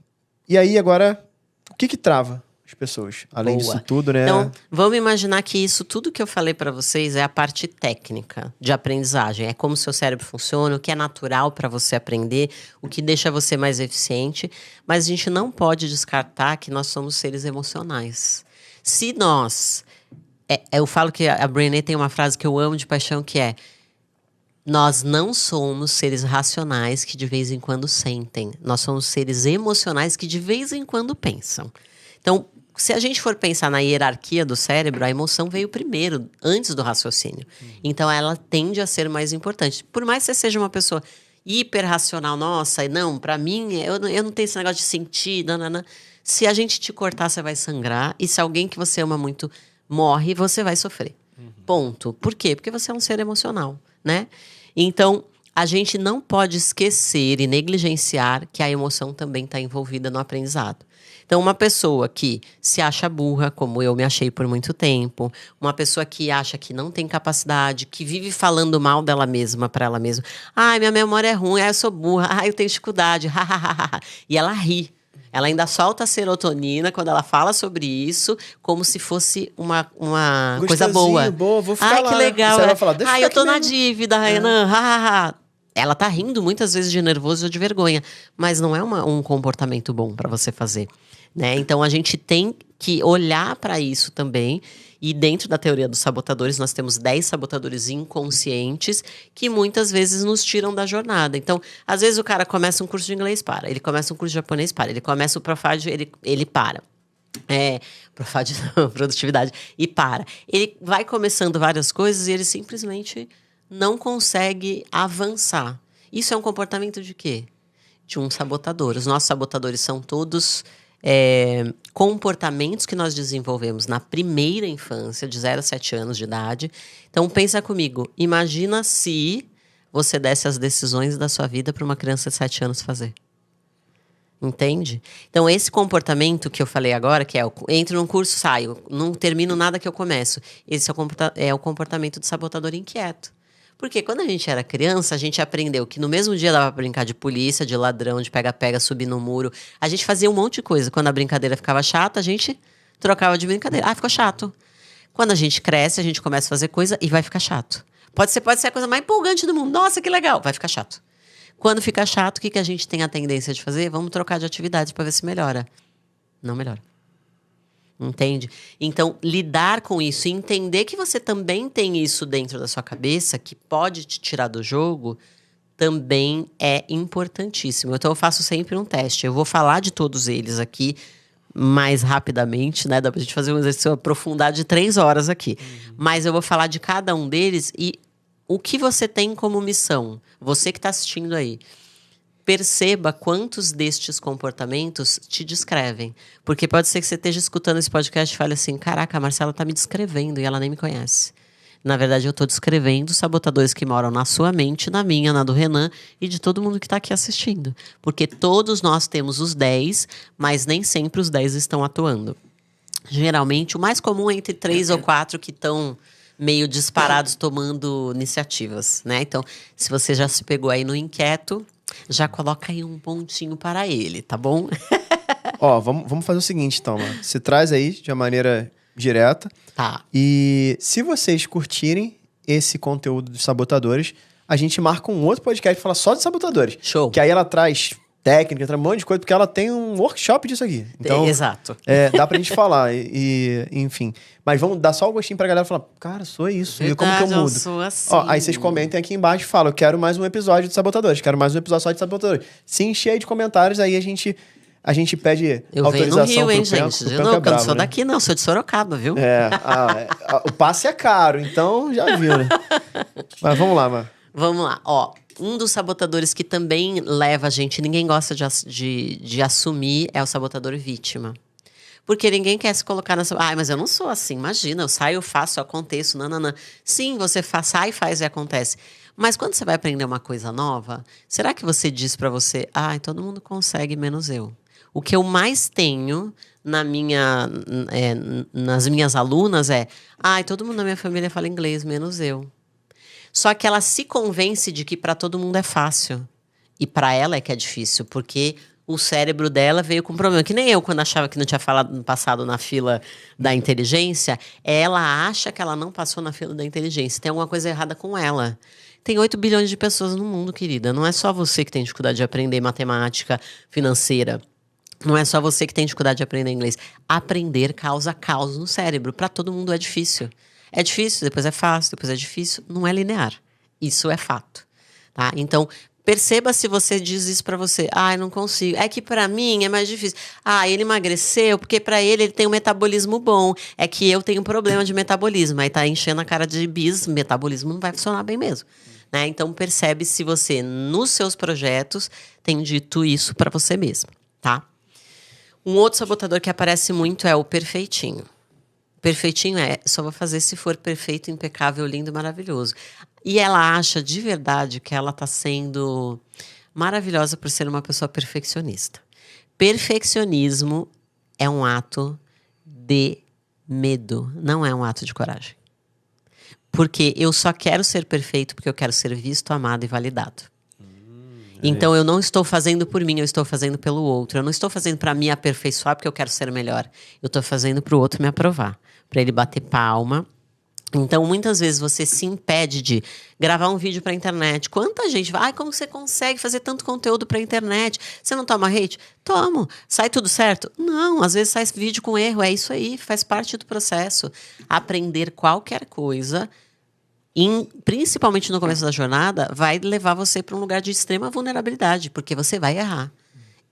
E aí, agora, o que trava as pessoas? Além disso tudo, né? Então, vamos imaginar que isso tudo que eu falei para vocês é a parte técnica de aprendizagem. É como o seu cérebro funciona, o que é natural para você aprender, o que deixa você mais eficiente. Mas a gente não pode descartar que nós somos seres emocionais. Se nós... eu falo que a Brené tem uma frase que eu amo de paixão, que é: nós não somos seres racionais que de vez em quando sentem. Nós somos seres emocionais que de vez em quando pensam. Então, se a gente for pensar na hierarquia do cérebro, a emoção veio primeiro, antes do raciocínio. Então, ela tende a ser mais importante. Por mais que você seja uma pessoa hiperracional, nossa, não, pra mim, eu não tenho esse negócio de sentir, nanana. Se a gente te cortar, você vai sangrar. E se alguém que você ama muito morre, você vai sofrer. Ponto. Por quê? Porque você é um ser emocional, né? Então, a gente não pode esquecer e negligenciar que a emoção também está envolvida no aprendizado. Então, uma pessoa que se acha burra, como eu me achei por muito tempo, uma pessoa que acha que não tem capacidade, que vive falando mal dela mesma para ela mesma. Ai, minha memória é ruim, ai, eu sou burra, ai, eu tenho dificuldade, e ela ri. Ela ainda solta a serotonina quando ela fala sobre isso, como se fosse uma coisa boa. Vou ficar ai, lá. Que legal. Vai falar, deixa eu tô na mesmo. dívida, Renan, Ela tá rindo muitas vezes de nervoso ou de vergonha, mas não é um comportamento bom para você fazer, né? Então a gente tem que olhar para isso também. E dentro da teoria dos sabotadores, nós temos 10 sabotadores inconscientes que muitas vezes nos tiram da jornada. Então, às vezes o cara começa um curso de inglês, para. Ele começa um curso de japonês, para. Ele começa o Profad, ele para. Profad não, produtividade, e para. Ele vai começando várias coisas e ele simplesmente não consegue avançar. Isso é um comportamento de quê? De um sabotador. Os nossos sabotadores são todos comportamentos que nós desenvolvemos na primeira infância, de 0 a 7 anos de idade. Então, pensa comigo. Imagina se você desse as decisões da sua vida para uma criança de 7 anos fazer. Entende? Então, esse comportamento que eu falei agora, que é entro num curso, saio, não termino nada que eu começo. Esse é o comportamento do sabotador inquieto. Porque quando a gente era criança, a gente aprendeu que no mesmo dia dava pra brincar de polícia, de ladrão, de pega-pega, subir no muro. A gente fazia um monte de coisa. Quando a brincadeira ficava chata, a gente trocava de brincadeira. Ah, ficou chato. Quando a gente cresce, a gente começa a fazer coisa e vai ficar chato. Pode ser a coisa mais empolgante do mundo. Nossa, que legal. Vai ficar chato. Quando fica chato, o que a gente tem a tendência de fazer? Vamos trocar de atividades para ver se melhora. Não melhora. Entende? Então, lidar com isso e entender que você também tem isso dentro da sua cabeça, que pode te tirar do jogo, também é importantíssimo. Então, eu faço sempre um teste. Eu vou falar de todos eles aqui mais rapidamente, né? Dá pra gente fazer um exercício aprofundado de 3 horas aqui. Mas eu vou falar de cada um deles e o que você tem como missão. Você que está assistindo aí. Perceba quantos destes comportamentos te descrevem. Porque pode ser que você esteja escutando esse podcast e fale assim: caraca, a Marcela está me descrevendo e ela nem me conhece. Na verdade, eu estou descrevendo os sabotadores que moram na sua mente, na minha, na do Renan e de todo mundo que está aqui assistindo. Porque todos nós temos os 10, mas nem sempre os 10 estão atuando. Geralmente, o mais comum é entre 3 ou 4 que estão meio disparados tomando iniciativas, né? Então, se você já se pegou aí no inquieto, já coloca aí um pontinho para ele, tá bom? Ó, vamos fazer o seguinte, então, mano. Se traz aí de uma maneira direta. Tá. E se vocês curtirem esse conteúdo dos sabotadores, a gente marca um outro podcast pra falar só de sabotadores. Show. Que aí ela traz técnica, traz um monte de coisa, porque ela tem um workshop disso aqui. Então, exato. Dá pra gente falar, enfim. Mas vamos dar só o gostinho pra galera falar: cara, sou isso, e como que eu mudo? Eu sou assim. Ó, aí vocês comentem aqui embaixo e falam: eu quero mais um episódio de sabotadores, quero mais um episódio só de sabotadores. Se encher aí de comentários, aí a gente pede eu venho no Rio, hein, gente? Penco, Eu não bravo, sou né? daqui, não. Sou de Sorocaba, viu? O passe é caro, então já viu, né? Mas vamos lá, mano. Vamos lá. Ó, um dos sabotadores que também leva a gente, ninguém gosta de assumir, é o sabotador vítima. Porque ninguém quer se colocar nessa... mas eu não sou assim, imagina, eu saio, faço, aconteço, nananã. Sim, você sai, faz e acontece. Mas quando você vai aprender uma coisa nova, será que você diz pra você: todo mundo consegue, menos eu? O que eu mais tenho nas minhas alunas todo mundo na minha família fala inglês, menos eu. Só que ela se convence de que para todo mundo é fácil. E para ela é que é difícil, porque o cérebro dela veio com um problema. Que nem eu, quando achava que não tinha passado na fila da inteligência, ela acha que ela não passou na fila da inteligência. Tem alguma coisa errada com ela. Tem 8 bilhões de pessoas no mundo, querida. Não é só você que tem dificuldade de aprender matemática financeira. Não é só você que tem dificuldade de aprender inglês. Aprender causa caos no cérebro. Para todo mundo é difícil. É difícil, depois é fácil, depois é difícil. Não é linear. Isso é fato. Tá? Então, perceba se você diz isso pra você. Eu não consigo. É que pra mim é mais difícil. Ele emagreceu porque pra ele tem um metabolismo bom. É que eu tenho um problema de metabolismo. Aí tá enchendo a cara de bis, metabolismo não vai funcionar bem mesmo. Né? Então percebe se você, nos seus projetos, tem dito isso pra você mesmo. Tá? Um outro sabotador que aparece muito é o perfeitinho. Perfeitinho só vou fazer se for perfeito, impecável, lindo e maravilhoso. E ela acha de verdade que ela está sendo maravilhosa por ser uma pessoa perfeccionista. Perfeccionismo é um ato de medo, não é um ato de coragem. Porque eu só quero ser perfeito porque eu quero ser visto, amado e validado. Então eu não estou fazendo por mim, eu estou fazendo pelo outro. Eu não estou fazendo para me aperfeiçoar porque eu quero ser melhor. Eu estou fazendo para o outro me aprovar, para ele bater palma. Então, muitas vezes você se impede de gravar um vídeo para a internet. Quanta gente vai, como você consegue fazer tanto conteúdo para a internet? Você não toma hate? Tomo. Sai tudo certo? Não, às vezes sai vídeo com erro. É isso aí, faz parte do processo. Aprender qualquer coisa, principalmente no começo da jornada, vai levar você para um lugar de extrema vulnerabilidade, porque você vai errar.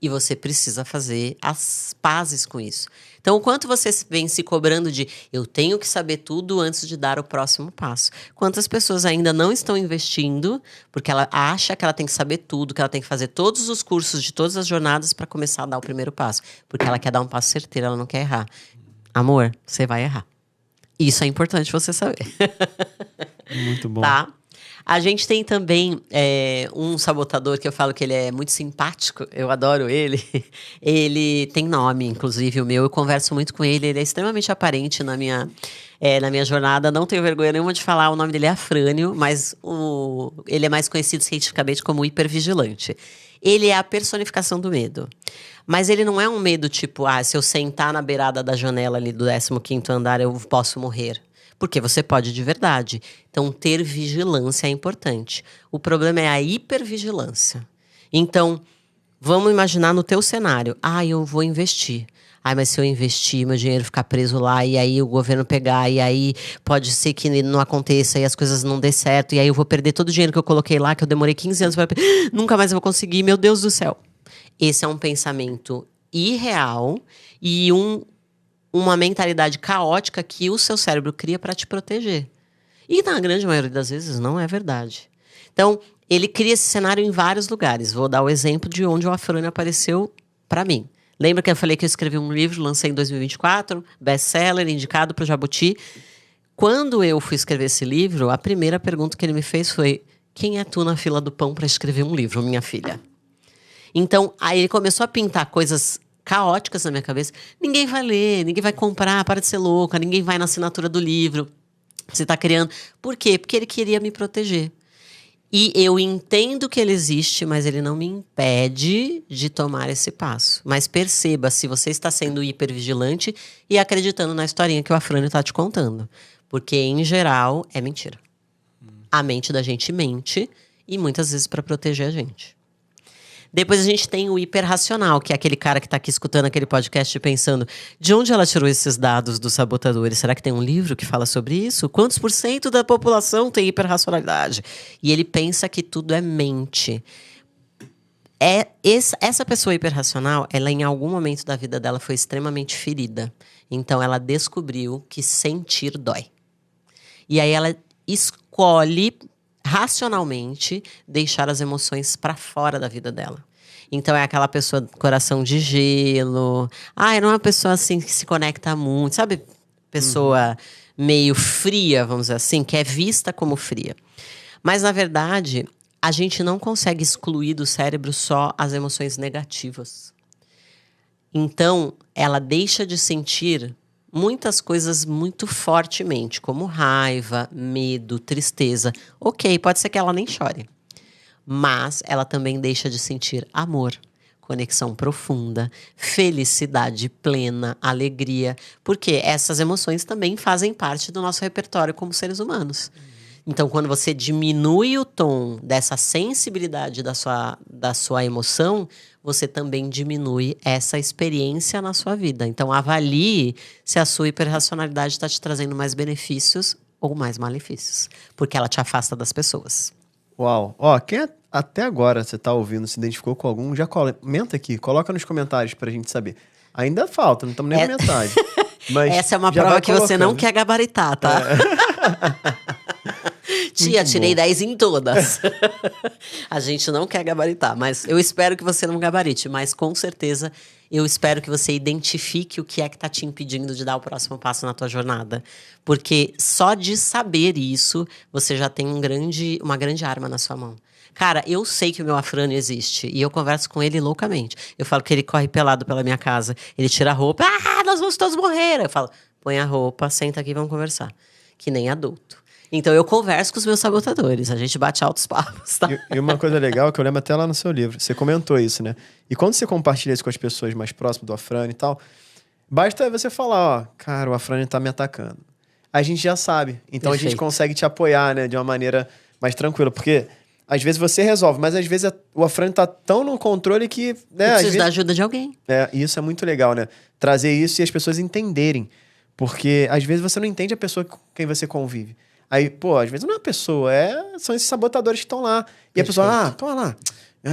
E você precisa fazer as pazes com isso. Então, o quanto você vem se cobrando de eu tenho que saber tudo antes de dar o próximo passo? Quantas pessoas ainda não estão investindo porque ela acha que ela tem que saber tudo, que ela tem que fazer todos os cursos de todas as jornadas para começar a dar o primeiro passo? Porque ela quer dar um passo certeiro, ela não quer errar. Amor, você vai errar. Isso é importante você saber. Muito bom. Tá? A gente tem também um sabotador que eu falo que ele é muito simpático, eu adoro ele. Ele tem nome, inclusive, o meu. Eu converso muito com ele, ele é extremamente aparente na minha jornada. Não tenho vergonha nenhuma de falar, o nome dele é Afrânio, mas ele é mais conhecido cientificamente como hipervigilante. Ele é a personificação do medo. Mas ele não é um medo tipo, se eu sentar na beirada da janela ali do 15º andar, eu posso morrer. Porque você pode de verdade. Então, ter vigilância é importante. O problema é a hipervigilância. Então, vamos imaginar no teu cenário. Eu vou investir. Mas se eu investir, meu dinheiro ficar preso lá, e aí o governo pegar, e aí pode ser que não aconteça, e as coisas não dê certo, e aí eu vou perder todo o dinheiro que eu coloquei lá, que eu demorei 15 anos para... Nunca mais eu vou conseguir, meu Deus do céu. Esse é um pensamento irreal e uma mentalidade caótica que o seu cérebro cria para te proteger. E na grande maioria das vezes não é verdade. Então, ele cria esse cenário em vários lugares. Vou dar o exemplo de onde o Afrânio apareceu para mim. Lembra que eu falei que eu escrevi um livro, lancei em 2024, best-seller, indicado para o Jabuti. Quando eu fui escrever esse livro, a primeira pergunta que ele me fez foi: quem é tu na fila do pão para escrever um livro, minha filha? Então, aí ele começou a pintar coisas caóticas na minha cabeça. Ninguém vai ler, ninguém vai comprar, para de ser louca, ninguém vai na assinatura do livro. Você está criando. Por quê? Porque ele queria me proteger. E eu entendo que ele existe, mas ele não me impede de tomar esse passo. Mas perceba se você está sendo hipervigilante e acreditando na historinha que o Afrânio está te contando. Porque, em geral, é mentira. A mente da gente mente, e muitas vezes para proteger a gente. Depois a gente tem o hiperracional, que é aquele cara que está aqui escutando aquele podcast pensando: de onde ela tirou esses dados dos sabotadores? Será que tem um livro que fala sobre isso? Quantos % da população tem hiperracionalidade? E ele pensa que tudo é mente. Essa pessoa hiperracional, ela em algum momento da vida dela foi extremamente ferida. Então ela descobriu que sentir dói. E aí ela escolhe racionalmente deixar as emoções para fora da vida dela. Então é aquela pessoa coração de gelo. Não é uma pessoa assim que se conecta muito, sabe? Pessoa meio fria, vamos dizer assim, que é vista como fria. Mas na verdade, a gente não consegue excluir do cérebro só as emoções negativas. Então, ela deixa de sentir muitas coisas muito fortemente, como raiva, medo, tristeza. Ok, pode ser que ela nem chore. Mas ela também deixa de sentir amor, conexão profunda, felicidade plena, alegria. Porque essas emoções também fazem parte do nosso repertório como seres humanos. Então, quando você diminui o tom dessa sensibilidade da sua emoção, você também diminui essa experiência na sua vida. Então, avalie se a sua hiperracionalidade está te trazendo mais benefícios ou mais malefícios. Porque ela te afasta das pessoas. Uau. Ó, quem até agora você tá ouvindo, se identificou com algum, já comenta aqui, coloca nos comentários pra gente saber. Ainda falta, não estamos nem na metade. Mas essa é uma já prova vai que você não colocando. quer gabaritar, tá? Tia, Muito tirei bom. 10 em todas. A gente não quer gabaritar, mas eu espero que você não gabarite. Mas com certeza, eu espero que você identifique o que é que tá te impedindo de dar o próximo passo na tua jornada. Porque só de saber isso, você já tem uma grande arma na sua mão. Cara, eu sei que o meu Afrânio existe e eu converso com ele loucamente. Eu falo que ele corre pelado pela minha casa, ele tira a roupa, nós vamos todos morrer. Eu falo, põe a roupa, senta aqui e vamos conversar. Que nem adulto. Então eu converso com os meus sabotadores, a gente bate altos papos, tá? E uma coisa legal que eu lembro até lá no seu livro, você comentou isso, né? E quando você compartilha isso com as pessoas mais próximas do Afrânio e tal, basta você falar, ó, cara, o Afrânio tá me atacando. A gente já sabe. Então a gente Perfeito. consegue te apoiar, né? De uma maneira mais tranquila. Porque às vezes você resolve, mas às vezes o Afrânio tá tão no controle que, né? Eu Às preciso vezes, da ajuda de alguém. e isso é muito legal, né? Trazer isso e as pessoas entenderem. Porque às vezes você não entende a pessoa com quem você convive. Aí, pô, às vezes não é a pessoa, são esses sabotadores que estão lá. E a pessoa, toma lá,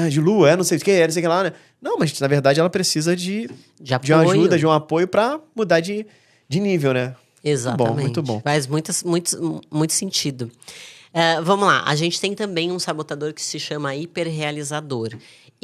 de lua, não sei o que, não sei o que lá, né? Não, mas na verdade ela precisa de uma apoio. ajuda, de um apoio pra mudar de nível, né? Exatamente. Muito bom. Faz muito sentido. Vamos lá, a gente tem também um sabotador que se chama hiperrealizador.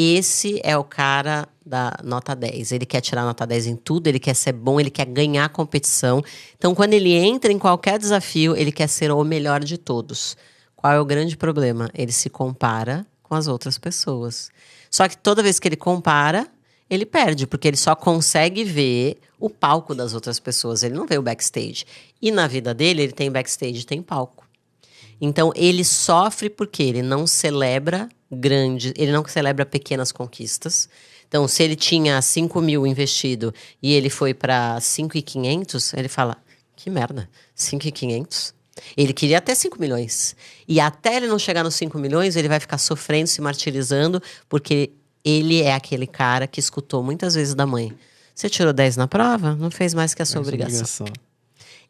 Esse é o cara da nota 10. Ele quer tirar nota 10 em tudo, ele quer ser bom, ele quer ganhar a competição. Então, quando ele entra em qualquer desafio, ele quer ser o melhor de todos. Qual é o grande problema? Ele se compara com as outras pessoas. Só que toda vez que ele compara, ele perde, porque ele só consegue ver o palco das outras pessoas. Ele não vê o backstage. E na vida dele, ele tem backstage e tem palco. Então, ele sofre porque ele não celebra ele não celebra pequenas conquistas. Então, se ele tinha 5 mil investido e ele foi para 5.500, ele fala, que merda, 5.500? Ele queria até 5 milhões. E até ele não chegar nos 5 milhões, ele vai ficar sofrendo, se martirizando, porque ele é aquele cara que escutou muitas vezes da mãe. Você tirou 10 na prova? Não fez mais que a sua obrigação.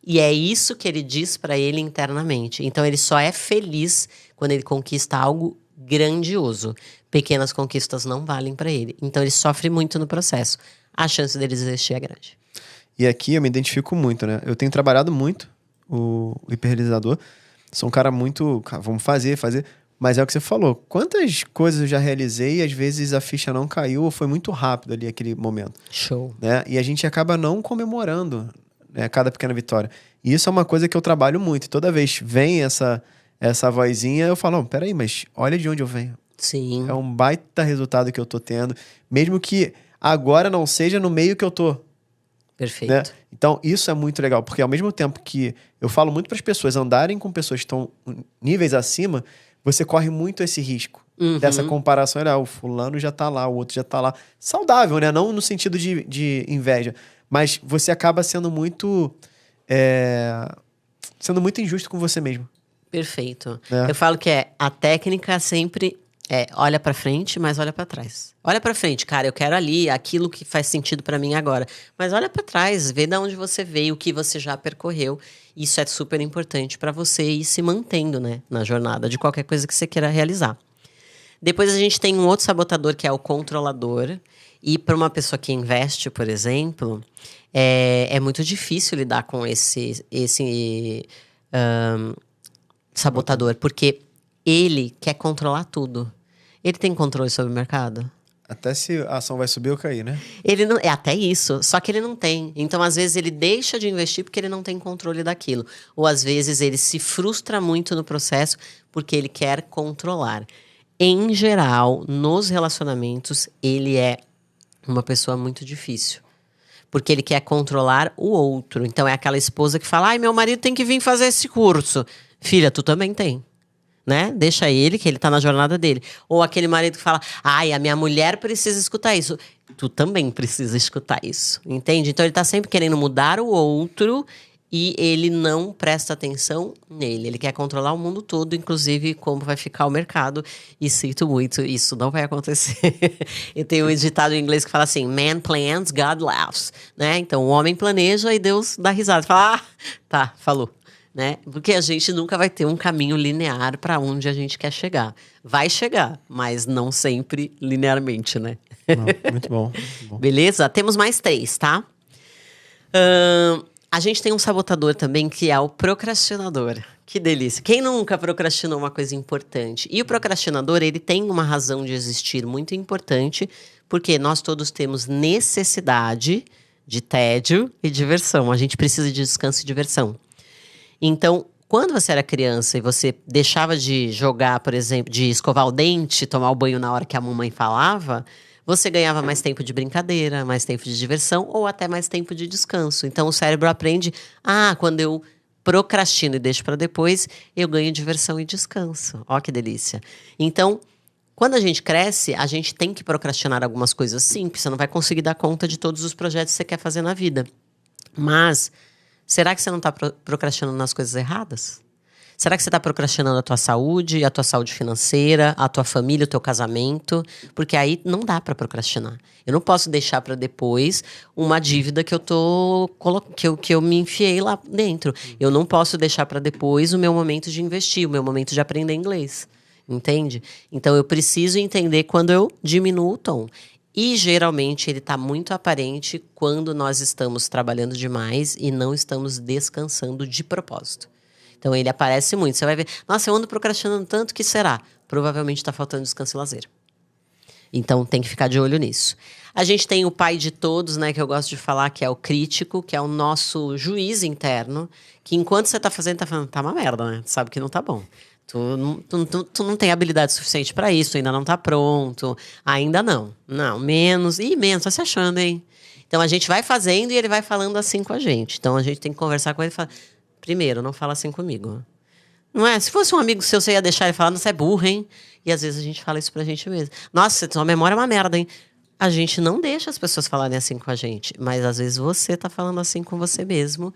E é isso que ele diz pra ele internamente. Então ele só é feliz quando ele conquista algo grandioso. Pequenas conquistas não valem pra ele. Então ele sofre muito no processo. A chance dele desistir é grande. E aqui eu me identifico muito, né? Eu tenho trabalhado muito o hiperrealizador. Sou um cara muito, vamos fazer. Mas é o que você falou. Quantas coisas eu já realizei e às vezes a ficha não caiu ou foi muito rápido ali aquele momento. Show. Né? E a gente acaba não comemorando, né, cada pequena vitória. E isso é uma coisa que eu trabalho muito. Toda vez vem essa vozinha, eu falo, não, peraí, mas olha de onde eu venho. Sim. É um baita resultado que eu tô tendo. Mesmo que agora não seja no meio que eu tô. Perfeito. Né? Então, isso é muito legal. Porque ao mesmo tempo que eu falo muito para as pessoas andarem com pessoas que estão níveis acima, você corre muito esse risco. Dessa comparação, olha, o fulano já tá lá, o outro já tá lá. Saudável, né? Não no sentido de inveja. Mas você acaba sendo muito injusto com você mesmo. Perfeito. É. Eu falo que a técnica sempre olha pra frente, mas olha pra trás. Olha pra frente, cara, eu quero ali aquilo que faz sentido pra mim agora. Mas olha pra trás, vê de onde você veio, o que você já percorreu. Isso é super importante pra você ir se mantendo, né, na jornada de qualquer coisa que você queira realizar. Depois a gente tem um outro sabotador que é o controlador. E para uma pessoa que investe, por exemplo, é muito difícil lidar com esse sabotador, porque ele quer controlar tudo. Ele tem controle sobre o mercado? Até se a ação vai subir ou cair, né? Ele não, é até isso, só que ele não tem. Então, às vezes, ele deixa de investir porque ele não tem controle daquilo. Ou, às vezes, ele se frustra muito no processo porque ele quer controlar. Em geral, nos relacionamentos, ele é uma pessoa muito difícil. Porque ele quer controlar o outro. Então é aquela esposa que fala, ai, meu marido tem que vir fazer esse curso. Filha, tu também tem. Né? Deixa ele, que ele tá na jornada dele. Ou aquele marido que fala, ai, a minha mulher precisa escutar isso. Tu também precisa escutar isso. Entende? Então ele tá sempre querendo mudar o outro e ele não presta atenção nele. Ele quer controlar o mundo todo, inclusive como vai ficar o mercado. E sinto muito, isso não vai acontecer. E tem um ditado em inglês que fala assim, man plans, God laughs. Né? Então o homem planeja e Deus dá risada. Fala, ah, tá, falou. Né? Porque a gente nunca vai ter um caminho linear para onde a gente quer chegar. Vai chegar, mas não sempre linearmente, né? Não, muito bom, muito bom. Beleza? Temos mais 3, tá? A gente tem um sabotador também, que é o procrastinador. Que delícia. Quem nunca procrastinou uma coisa importante? E o procrastinador, ele tem uma razão de existir muito importante, porque nós todos temos necessidade de tédio e diversão. A gente precisa de descanso e diversão. Então, quando você era criança e você deixava de jogar, por exemplo, de escovar o dente, tomar o banho na hora que a mamãe falava, você ganhava mais tempo de brincadeira, mais tempo de diversão ou até mais tempo de descanso. Então, o cérebro aprende, quando eu procrastino e deixo para depois, eu ganho diversão e descanso. Ó, que delícia. Então, quando a gente cresce, a gente tem que procrastinar algumas coisas sim, porque você não vai conseguir dar conta de todos os projetos que você quer fazer na vida. Mas será que você não está procrastinando nas coisas erradas? Será que você está procrastinando a tua saúde financeira, a tua família, o teu casamento? Porque aí não dá para procrastinar. Eu não posso deixar para depois uma dívida que eu me enfiei lá dentro. Eu não posso deixar para depois o meu momento de investir, o meu momento de aprender inglês. Entende? Então eu preciso entender quando eu diminuo o tom. E geralmente ele está muito aparente quando nós estamos trabalhando demais e não estamos descansando de propósito. Então ele aparece muito. Você vai ver, nossa, eu ando procrastinando tanto, que será? Provavelmente está faltando descanso e lazer. Então tem que ficar de olho nisso. A gente tem o pai de todos, né, que eu gosto de falar, que é o crítico, que é o nosso juiz interno, que enquanto você está fazendo, tá uma merda, né? Tu sabe que não tá bom. Tu não tem habilidade suficiente para isso, ainda não tá pronto, ainda não. Não, menos, tá se achando, hein? Então a gente vai fazendo e ele vai falando assim com a gente. Então a gente tem que conversar com ele e falar, primeiro, não fala assim comigo. Não é? Se fosse um amigo seu, você ia deixar ele falar, você é burro, hein? E às vezes a gente fala isso pra gente mesmo. Nossa, sua memória é uma merda, hein? A gente não deixa as pessoas falarem assim com a gente, mas às vezes você tá falando assim com você mesmo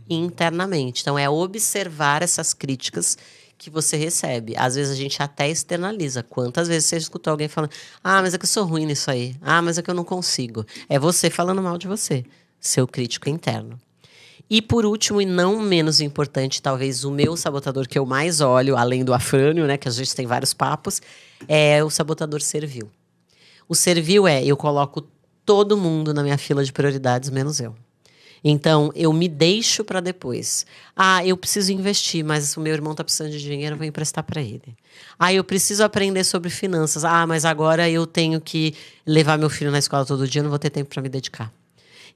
internamente. Então é observar essas críticas que você recebe. Às vezes a gente até externaliza. Quantas vezes você escutou alguém falando, mas é que eu sou ruim nisso aí. Mas é que eu não consigo. É você falando mal de você. Seu crítico interno. E por último, e não menos importante, talvez o meu sabotador que eu mais olho, além do afrânio, né, que a gente tem vários papos, é o sabotador servil. O servil eu coloco todo mundo na minha fila de prioridades, menos eu. Então, eu me deixo para depois. Eu preciso investir, mas o meu irmão está precisando de dinheiro, eu vou emprestar para ele. Eu preciso aprender sobre finanças. Mas agora eu tenho que levar meu filho na escola todo dia, não vou ter tempo para me dedicar.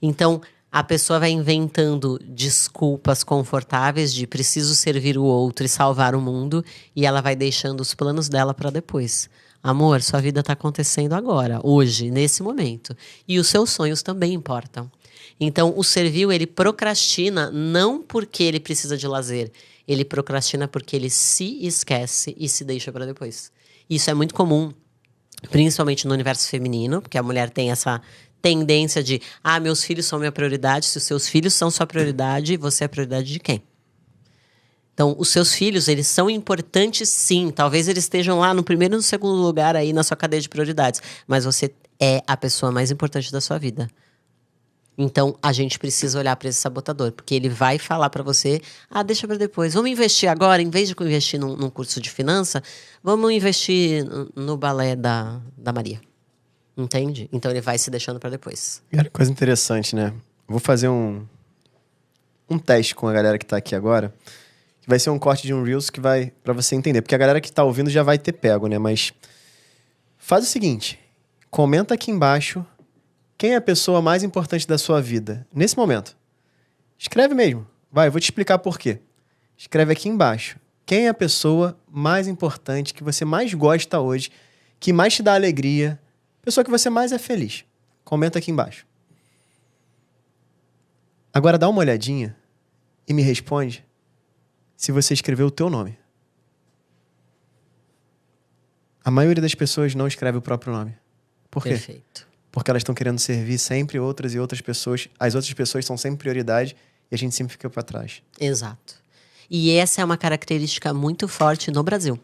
Então, a pessoa vai inventando desculpas confortáveis de preciso servir o outro e salvar o mundo, e ela vai deixando os planos dela para depois. Amor, sua vida está acontecendo agora, hoje, nesse momento. E os seus sonhos também importam. Então, o servil, ele procrastina não porque ele precisa de lazer. Ele procrastina porque ele se esquece e se deixa para depois. Isso é muito comum, principalmente no universo feminino, porque a mulher tem essa tendência de meus filhos são minha prioridade. Se os seus filhos são sua prioridade, você é a prioridade de quem? Então, os seus filhos, eles são importantes sim. Talvez eles estejam lá no primeiro e no segundo lugar aí na sua cadeia de prioridades. Mas você é a pessoa mais importante da sua vida. Então, a gente precisa olhar para esse sabotador, porque ele vai falar para você, deixa para depois. Vamos investir agora, em vez de investir num curso de finança, vamos investir no balé da Maria. Entende? Então, ele vai se deixando para depois. Cara, coisa interessante, né? Vou fazer um teste com a galera que tá aqui agora, que vai ser um corte de um Reels que vai para você entender, porque a galera que tá ouvindo já vai ter pego, né? Mas faz o seguinte, comenta aqui embaixo quem é a pessoa mais importante da sua vida nesse momento. Escreve mesmo. Eu vou te explicar por quê. Escreve aqui embaixo. Quem é a pessoa mais importante que você mais gosta hoje, que mais te dá alegria, pessoa que você mais é feliz. comenta aqui embaixo. Agora dá uma olhadinha e me responde se você escreveu o teu nome. A maioria das pessoas não escreve o próprio nome. Por quê? Perfeito. Porque elas estão querendo servir sempre outras e outras pessoas. As outras pessoas são sempre prioridade e a gente sempre fica para trás. Exato. E essa é uma característica muito forte no Brasil.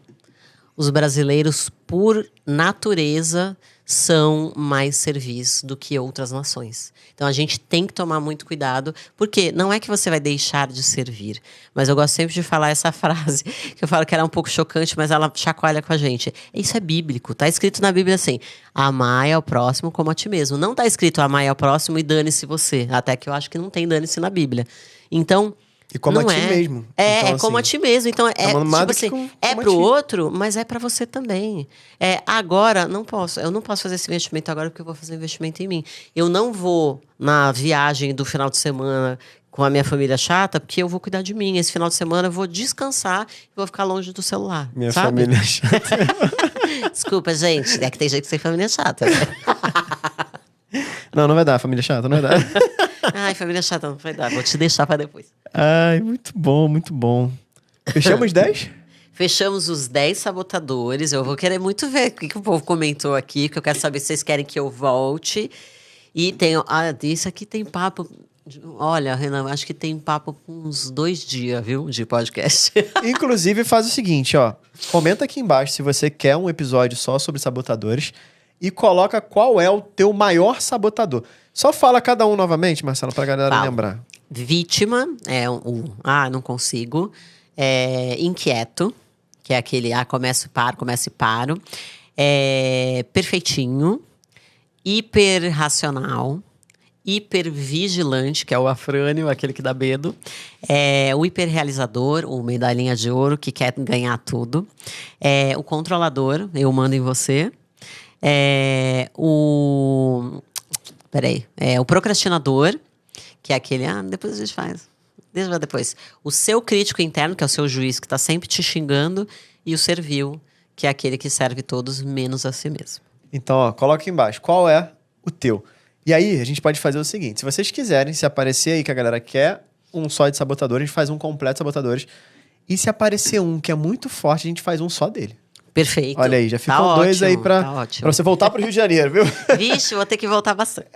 Os brasileiros, por natureza, são mais servis do que outras nações. Então, a gente tem que tomar muito cuidado, porque não é que você vai deixar de servir, mas eu gosto sempre de falar essa frase, que eu falo que ela é um pouco chocante, mas ela chacoalha com a gente. Isso é bíblico, tá escrito na Bíblia assim, amai ao próximo como a ti mesmo. Não tá escrito amai ao próximo e dane-se você, até que eu acho que não tem dane-se na Bíblia. Então, e como não a ti mesmo. Então, é como a ti mesmo. Então, tipo assim, é pro outro, mas é pra você também. Agora, eu não posso fazer esse investimento agora porque eu vou fazer um investimento em mim. Eu não vou na viagem do final de semana com a minha família chata, porque eu vou cuidar de mim. Esse final de semana eu vou descansar e vou ficar longe do celular. Minha sabe? família chata. Desculpa, gente. É que tem jeito de ser família chata. Né? Não vai dar, família chata, não vai dar. Ai, família chata, não vai dar. Vou te deixar pra depois. Ai, muito bom, muito bom. Fechamos 10? Fechamos os 10 sabotadores. Eu vou querer muito ver o que o povo comentou aqui, que eu quero saber se vocês querem que eu volte. E tem... isso aqui tem papo... Olha, Renan, acho que tem papo por uns 2 dias, viu? De podcast. Inclusive, faz o seguinte, ó. Comenta aqui embaixo se você quer um episódio só sobre sabotadores e coloca qual é o teu maior sabotador. Só fala cada um novamente, Marcela, pra galera lembrar. Vítima é não consigo. Inquieto, que é aquele começo e paro. Perfeitinho. Hiperracional. Hipervigilante, que é o afrânio, aquele que dá medo. O hiperrealizador, o medalhinha de ouro, que quer ganhar tudo. O controlador, eu mando em você. O procrastinador, que é aquele, depois a gente faz. Deixa pra depois. O seu crítico interno, que é o seu juiz, que tá sempre te xingando. E o servil, que é aquele que serve todos, menos a si mesmo. Então, ó, coloca aqui embaixo. Qual é o teu? E aí, a gente pode fazer o seguinte. Se vocês quiserem, se aparecer aí que a galera quer um só de sabotadores, a gente faz um completo de sabotadores. E se aparecer um que é muito forte, a gente faz um só dele. Perfeito. Olha aí, já ficam 2 aí pra você voltar pro Rio de Janeiro, viu? Vixe, vou ter que voltar bastante.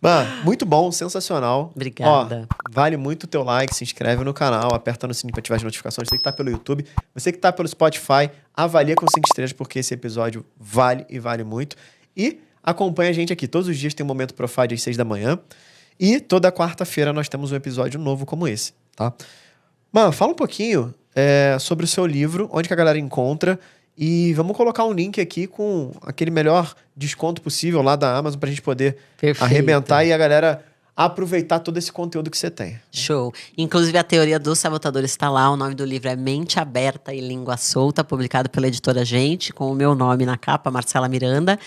Mano, muito bom, sensacional. Obrigada. Ó, vale muito o teu like, se inscreve no canal, aperta no sininho pra ativar as notificações. Você que tá pelo YouTube, você que tá pelo Spotify, avalia com 5 estrelas, porque esse episódio vale e vale muito. E acompanha a gente aqui. Todos os dias tem um Momento Profad às 6 da manhã. E toda quarta-feira nós temos um episódio novo como esse, tá? Mano, fala um pouquinho sobre o seu livro, onde que a galera encontra. E vamos colocar um link aqui com aquele melhor desconto possível lá da Amazon pra gente poder arrebentar e a galera aproveitar todo esse conteúdo que você tem. Show. Inclusive, a teoria dos sabotadores está lá. O nome do livro é Mente Aberta e Língua Solta, publicado pela editora Gente, com o meu nome na capa, Marcela Miranda.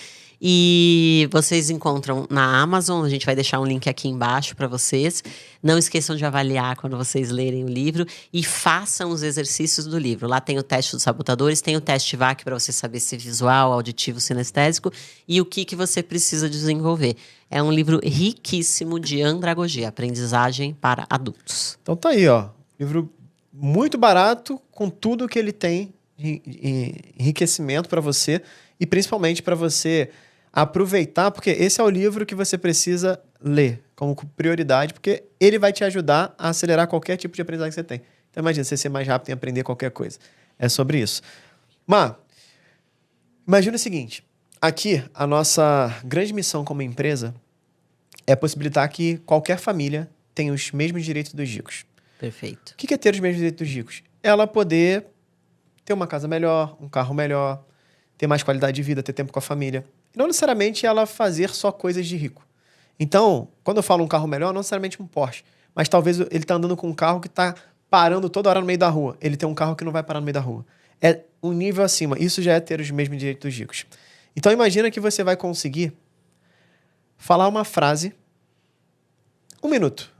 E vocês encontram na Amazon, a gente vai deixar um link aqui embaixo para vocês. Não esqueçam de avaliar quando vocês lerem o livro e façam os exercícios do livro. Lá tem o teste dos sabotadores, tem o teste VAC para você saber se visual, auditivo, sinestésico e o que você precisa desenvolver. É um livro riquíssimo de andragogia, aprendizagem para adultos. Então tá aí, ó. Livro muito barato, com tudo que ele tem de enriquecimento para você e principalmente para você aproveitar, porque esse é o livro que você precisa ler como prioridade, porque ele vai te ajudar a acelerar qualquer tipo de aprendizagem que você tem. Então imagina, você ser mais rápido em aprender qualquer coisa. É sobre isso. Mas, imagina o seguinte, aqui a nossa grande missão como empresa é possibilitar que qualquer família tenha os mesmos direitos dos ricos. Perfeito. O que é ter os mesmos direitos dos ricos? Ela poder ter uma casa melhor, um carro melhor, ter mais qualidade de vida, ter tempo com a família. E não necessariamente ela fazer só coisas de rico. Então, quando eu falo um carro melhor, não necessariamente um Porsche, mas talvez ele tá andando com um carro que tá parando toda hora no meio da rua. Ele tem um carro que não vai parar no meio da rua. É um nível acima. Isso já é ter os mesmos direitos dos ricos. Então, imagina que você vai conseguir falar uma frase, 1 minuto,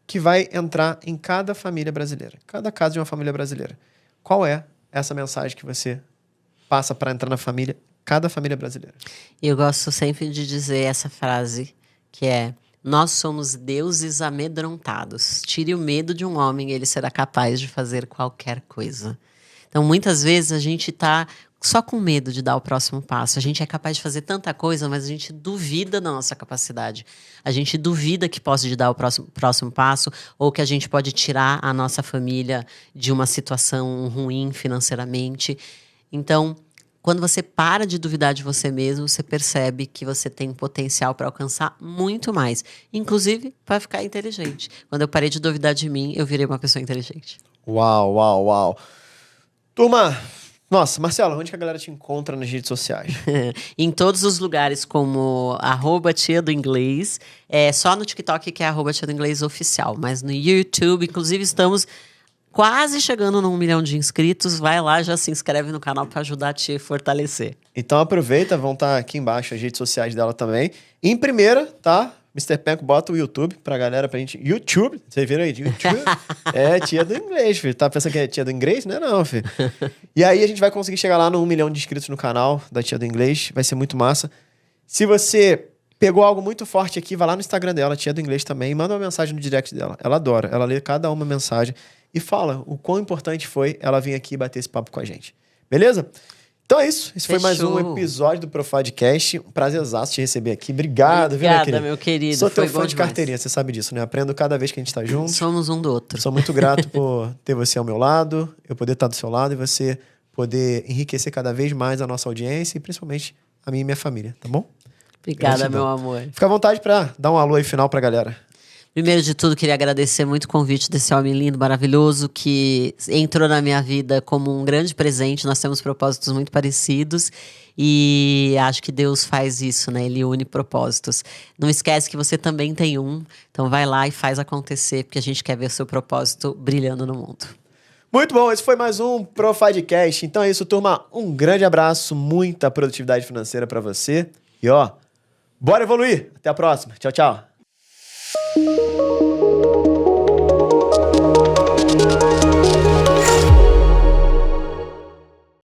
que vai entrar em cada família brasileira, cada casa de uma família brasileira. Qual é essa mensagem que você passa para entrar na família cada família brasileira. Eu gosto sempre de dizer essa frase, que é: nós somos deuses amedrontados. Tire o medo de um homem, ele será capaz de fazer qualquer coisa. Então, muitas vezes a gente está só com medo de dar o próximo passo. A gente é capaz de fazer tanta coisa, mas a gente duvida da nossa capacidade. A gente duvida que pode dar o próximo passo, ou que a gente pode tirar a nossa família de uma situação ruim financeiramente. Então, quando você para de duvidar de você mesmo, você percebe que você tem potencial para alcançar muito mais. Inclusive, para ficar inteligente. Quando eu parei de duvidar de mim, eu virei uma pessoa inteligente. Uau, uau, uau. Turma, nossa, Marcela, onde que a galera te encontra nas redes sociais? Em todos os lugares, como @tiadoinglês. Só no TikTok que é @tiadoinglês oficial. Mas no YouTube, inclusive, estamos quase chegando no 1 milhão de inscritos. Vai lá, já se inscreve no canal para ajudar a te fortalecer. Então aproveita, vão estar aqui embaixo as redes sociais dela também. Em primeira, tá? Mr. Penco bota o YouTube pra galera, pra gente... YouTube? Vocês viram aí? YouTube? É tia do inglês, filho. Tá pensando que é tia do inglês? Não é não, filho. E aí a gente vai conseguir chegar lá no 1 milhão de inscritos no canal da tia do inglês. Vai ser muito massa. Se você pegou algo muito forte aqui, vai lá no Instagram dela, tia do inglês também, e manda uma mensagem no direct dela. Ela adora. Ela lê cada uma mensagem e fala o quão importante foi ela vir aqui bater esse papo com a gente. Beleza? Então é isso. Esse foi mais um episódio do Profadcast. Um prazerzaço te receber aqui. Obrigado, Obrigada, viu, meu querido. Sou teu foi fã de carteirinha, você sabe disso, né? Aprendo cada vez que a gente tá junto. Somos um do outro. Sou muito grato por ter você ao meu lado, eu poder estar do seu lado e você poder enriquecer cada vez mais a nossa audiência e principalmente a minha e minha família, tá bom? Obrigada, Gratidão. meu amor. Fica à vontade pra dar um alô aí final pra galera. Primeiro de tudo, queria agradecer muito o convite desse homem lindo, maravilhoso, que entrou na minha vida como um grande presente. Nós temos propósitos muito parecidos e acho que Deus faz isso, né? Ele une propósitos. Não esquece que você também tem um, então vai lá e faz acontecer, porque a gente quer ver o seu propósito brilhando no mundo. Muito bom, esse foi mais um Profadcast. Então é isso, turma. Um grande abraço, muita produtividade financeira pra você. E ó, bora evoluir. Até a próxima. Tchau, tchau.